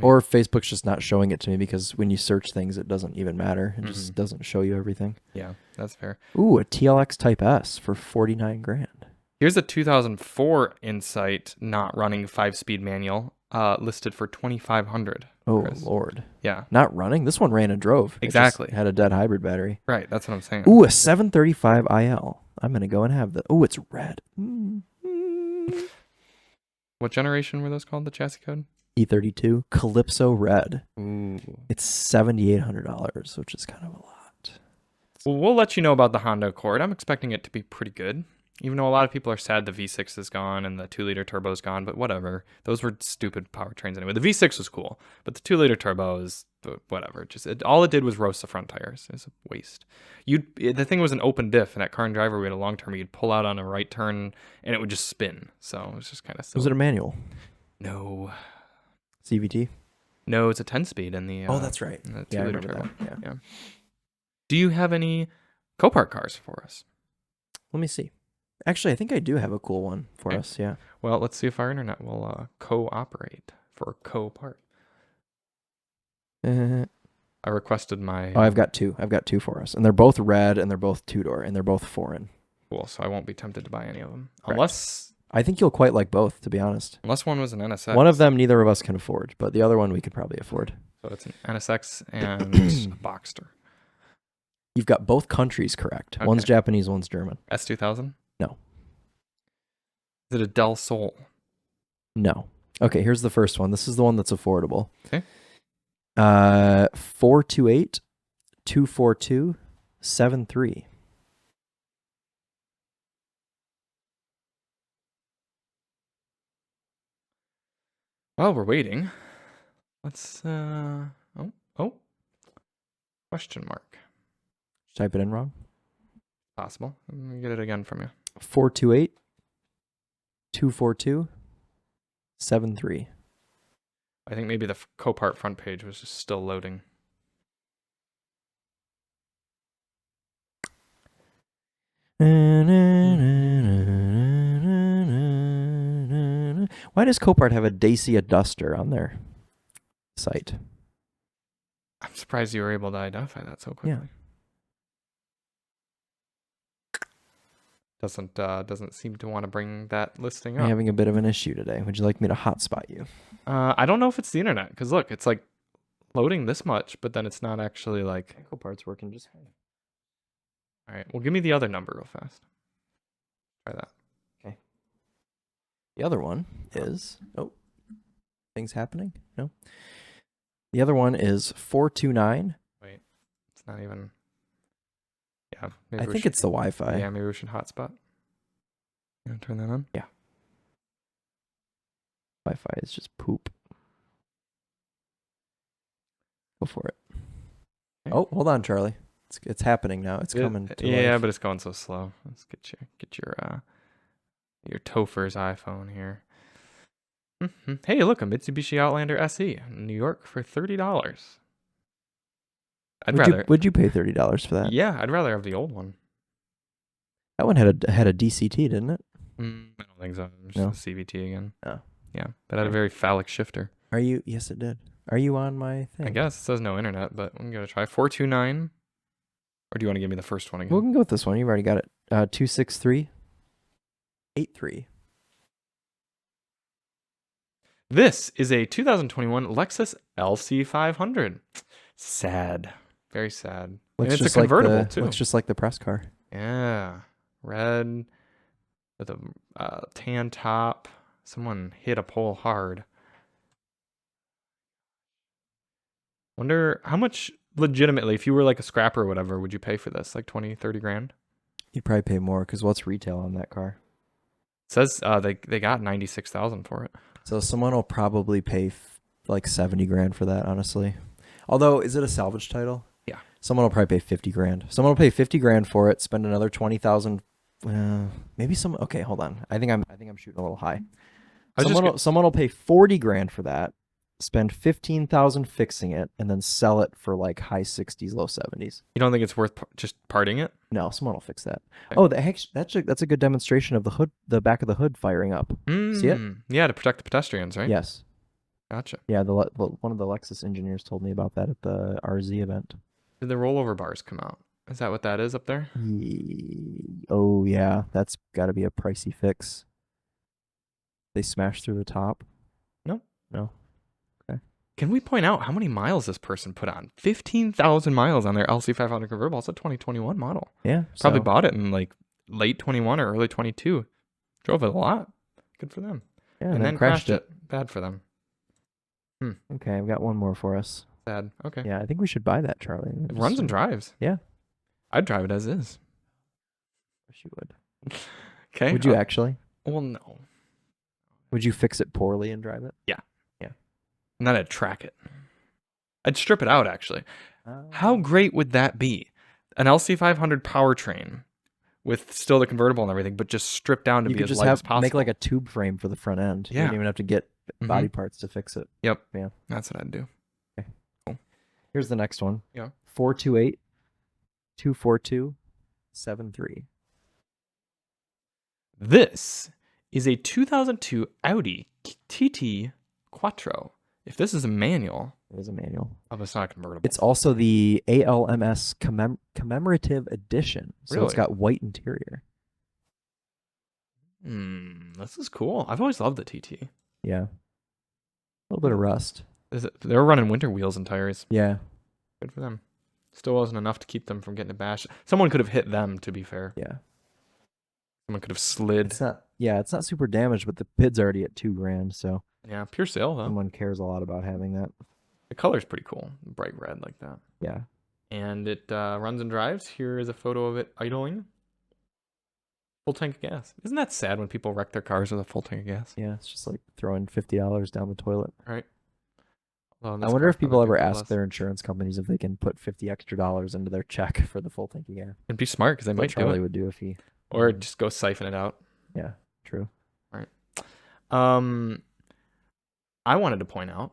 Or Facebook's just not showing it to me because when you search things, it doesn't even matter. It just doesn't show you everything. Yeah, that's fair. Ooh, a TLX Type S for $49,000. Here's a 2004 Insight not running 5-speed manual, listed for $2,500. Oh, Chris. Lord. Yeah. Not running. This one ran and drove. It just Exactly. had a dead hybrid battery. Right. That's what I'm saying. Ooh, a 735 IL. I'm going to go and have that. Oh, it's red. What generation were those called, the chassis code? E32 Calypso Red. Ooh. It's $7,800, which is kind of a lot. Well, we'll let you know about the Honda Accord. I'm expecting it to be pretty good. Even though a lot of people are sad the V6 is gone and the 2-liter turbo is gone, but whatever. Those were stupid powertrains anyway. The V6 was cool, but the 2-liter turbo is whatever. All it did was roast the front tires. It's a waste. The thing was an open diff, and at Car and Driver we had a long term. You'd pull out on a right turn, and it would just spin. So it was just kind of silly. Was it a manual? No. CVT? No, it's a 10-speed in the. Oh, that's right. The Yeah, I 2-liter remember turbo. that. Yeah. Do you have any CoPart cars for us? Let me see. Actually, I think I do have a cool one for Okay. us. Yeah. Well, let's see if our internet will cooperate for CoPart. I requested my. Oh, I've got two. I've got two for us, and they're both red, and they're both two-door, and they're both foreign. Cool, so I won't be tempted to buy any of them Correct. unless I think you'll quite like both, to be honest. one was an NSX. One of them neither of us can afford, but the other one we could probably afford. So it's an NSX and a Boxster. You've got both countries correct. Okay. One's Japanese, one's German. S2000. No. Is it a Del Sol? No. Okay, here's the first one. This is the one that's affordable. Okay. 428 242 73. While we're waiting, let's question mark. Type it in wrong. Possible. Let me get it again from you. 428 242 73. I think maybe the CoPart front page was just still loading. Why does CoPart have a Dacia Duster on their site? I'm surprised you were able to identify that so quickly. Yeah. Doesn't seem to want to bring that listing I'm up. having a bit of an issue today. Would you like me to hotspot you? I don't know if it's the internet, because look, it's like loading this much, but then it's not actually like. CoPart's working just fine. All right, well, give me the other number real fast. Try that. The other one is things happening? No. The other one is 429. Wait, it's not even. Yeah, I think it's the Wi-Fi. Yeah, maybe we should hotspot. You want to turn that on? Yeah. Wi-Fi is just poop. Go for it. Okay. Oh, hold on, Charlie. It's happening now. It's coming to Yeah, life. but it's going so slow. Let's get your Topher's iPhone here. Hey, look, a Mitsubishi Outlander SE in New York for $30. Would you pay $30 for that? Yeah, I'd rather have the old one. That one had a DCT, didn't it? I don't think so. Just No? a CVT again. Oh. Yeah, but had a very phallic shifter. Are you? Yes, it did. Are you on my thing? I guess it says no internet, but I'm gonna try 429. Or do you want to give me the first one again? We can go with this one. You've already got it. 263 83. This is a 2021 Lexus LC500. Sad. Very sad. And it's a convertible, too. Looks just like the press car. Yeah. Red with a tan top. Someone hit a pole hard. Wonder how much, legitimately, if you were like a scrapper or whatever, would you pay for this? Like 20, 30 grand? You'd probably pay more because what's retail on that car? It says they got 96,000 for it. So someone will probably pay like 70 grand for that, honestly. Although, is it a salvage title? Yeah. Someone will probably pay 50 grand. Someone will pay 50 grand for it, spend another 20,000. Maybe some. Okay, hold on. I think I'm shooting a little high. Someone will pay 40 grand for that, spend 15,000 fixing it, and then sell it for like high 60s, low 70s. You don't think it's worth just parting it? No, someone will fix that. Okay. Oh, that's a good demonstration of the hood, the back of the hood firing up. See it? Yeah, to protect the pedestrians, right? Yes. Gotcha. Yeah, one of the Lexus engineers told me about that at the RZ event. Did the rollover bars come out? Is that what that is up there? Oh yeah, that's got to be a pricey fix. They smashed through the top. No. No. Can we point out how many miles this person put on? 15,000 miles on their LC500 convertible. It's a 2021 model. Yeah. Probably so- bought it in like late 21 or early 22. Drove it a lot. Good for them. Yeah, And then crashed it. Bad for them. Okay, I've got one more for us. Sad. Okay. Yeah, I think we should buy that, Charlie. It runs and drives. Yeah. I'd drive it as is. Wish you would. Okay. Would you actually? Well, no. Would you fix it poorly and drive it? And then I'd track it. I'd strip it out, actually. How great would that be? An LC500 powertrain with still the convertible and everything, but just stripped down to you be could as just light as possible. make like a tube frame for the front end. You Yeah. don't even have to get body parts to fix it. Yep. Yeah. That's what I'd do. Here's the next one. Yeah. 428 242 73. This is a 2002 Audi TT Quattro. If this is a manual, It is a manual. it's not convertible. It's also the ALMS commemorative edition. So it's Really? got white interior. This is cool. I've always loved the TT. Yeah. A little bit of rust. They were running winter wheels and tires. Yeah. Good for them. Still wasn't enough to keep them from getting a bash. Someone could have hit them, to be fair. Yeah. Someone could have slid. It's not super damaged, but the bid's already at $2,000, so Yeah, pure sale though. someone cares a lot about having that. The color's pretty cool. Bright red like that. Yeah. And it runs and drives. Here is a photo of it idling. Full tank of gas. Isn't that sad when people wreck their cars with a full tank of gas? Yeah, it's just like throwing $50 down the toilet. Right. Well, in I this wonder car, if people probably ever 50 ask less. their insurance companies if they can put $50 extra into their check for the full tank of gas. It'd be smart because they What might do Charlie it. would do if he. Or just go siphon it out. Yeah, true. I wanted to point out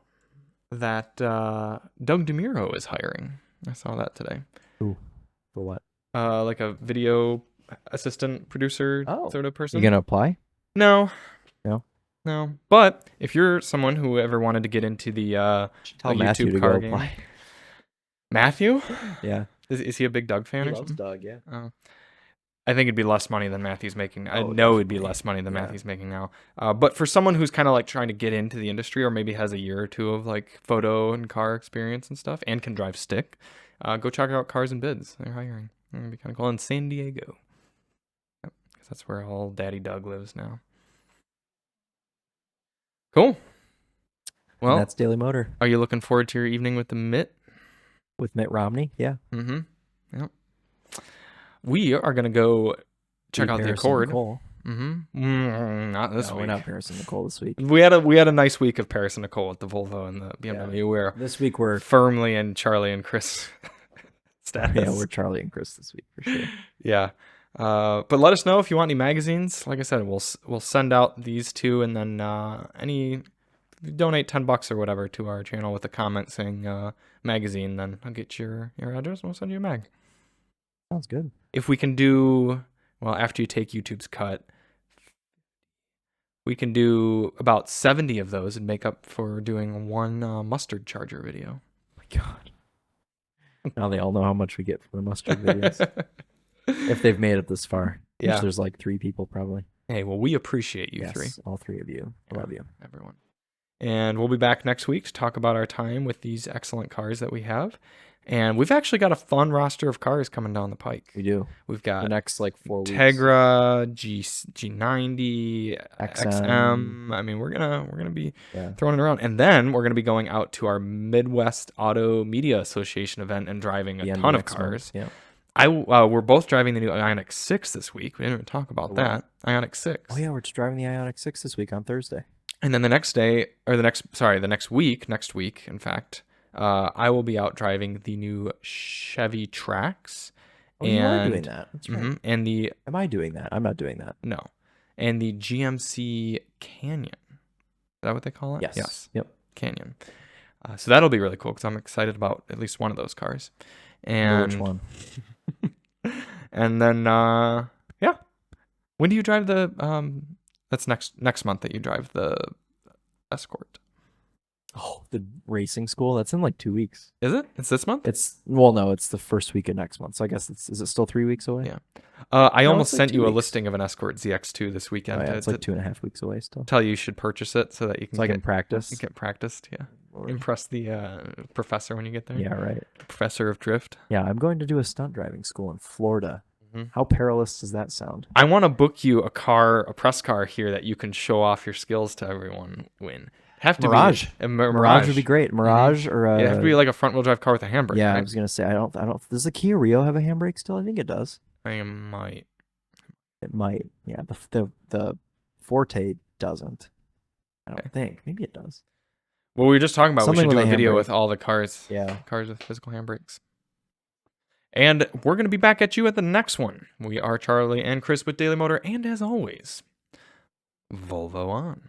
that Doug DeMuro is hiring. I saw that today. For what? Like a video assistant producer Oh. sort of person. You gonna apply? No. No? No. But if you're someone who ever wanted to get into the Tell a Matthew YouTube to car go game. apply. Matthew? Yeah. Is he a big Doug fan He or loves something? Doug, yeah. Oh. I think it'd be less money than Matthew's making. I Oh, know it'd be definitely. less money than Yeah. Matthew's making now. But for someone who's kind of like trying to get into the industry or maybe has a year or two of like photo and car experience and stuff and can drive stick, go check out Cars and Bids. They're hiring. It'd be kind of cool in San Diego. Yep, 'cause that's where all Daddy Doug lives now. Cool. And Well, that's Daily Motor are you looking forward to your evening with the Mitt? with Mitt Romney. Yeah. Mm-hmm. Yep. We are gonna go check Beat out the Harrison Accord. Nicole. Not this No, week. we're not Harrison Nicole this week. We had a nice week of Paris and Nicole with the Volvo and the BMW. We're This week we're firmly in Charlie and Chris status. yeah we're Charlie and Chris this week for sure. Yeah. But let us know if you want any magazines. Like I said, we'll send out these two, and then donate $10 or whatever to our channel with a comment saying magazine. Then I'll get your address and we'll send you a mag. Sounds good. If we can do after you take YouTube's cut, we can do about 70 of those and make up for doing one mustard charger video. Oh my God. Now they all know how much we get for the mustard videos. If they've made it this far. Which Yeah. there's like 3 people probably. Hey, well, we appreciate you Yes, three. all 3 of you. I love you. Everyone. And we'll be back next week to talk about our time with these excellent cars that we have. And we've actually got a fun roster of cars coming down the pike. We do. We've The got next like 4 weeks. Tegra, G90, XM. I mean, we're gonna be Yeah. throwing it around, and then we're gonna be going out to our Midwest Auto Media Association event and driving The a end ton of next month. cars. Yeah. We're both driving the new Ioniq 6 this week. We didn't even talk about Oh, that. Ioniq 6. Oh yeah, we're just driving the Ioniq 6 this week on Thursday. And then the next week, in fact, I will be out driving the new Chevy Trax. Oh, you are doing that. That's right. Mhm, and the Am I doing that? I'm not doing that. and the GMC Canyon. Is that what they call it? Yes. Yep. Canyon. So that'll be really cool because I'm excited about at least one of those cars. And Which one? and then yeah. When do you drive the that's next month that you drive the Escort? Oh, the racing school. That's in like 2 weeks. Is it? It's this month? No, it's the first week of next month. So I guess is it still 3 weeks away? Yeah. I No, almost it's like sent 2 you a weeks. listing of an Escort ZX2 this Oh, weekend yeah, it's to like 2.5 weeks away still. tell you should purchase it so that you can So I get, can practice. get practiced. Yeah. Lord. Impress the professor when you get there. Yeah, right. The professor of drift. Yeah, I'm going to do a stunt driving school in Florida. Mhm. How perilous does that sound? I want to book you a press car here that you can show off your skills to everyone. Have to Mirage. be a Mirage would be great. Mirage or It have to be like a front wheel drive car with a handbrake. yeah, I right? was gonna say I don't. Does the Kia Rio have a handbrake still? I think it does. I might. It might. Yeah, the Forte doesn't. I don't Okay. think. Maybe it does. Well, we were just talking about Something we should do with a a video handbrake. with all the cars. Yeah. Cars with physical handbrakes. And we're going to be back at you at the next one. We are Charlie and Chris with Daily Motor. And as always, Volvo on.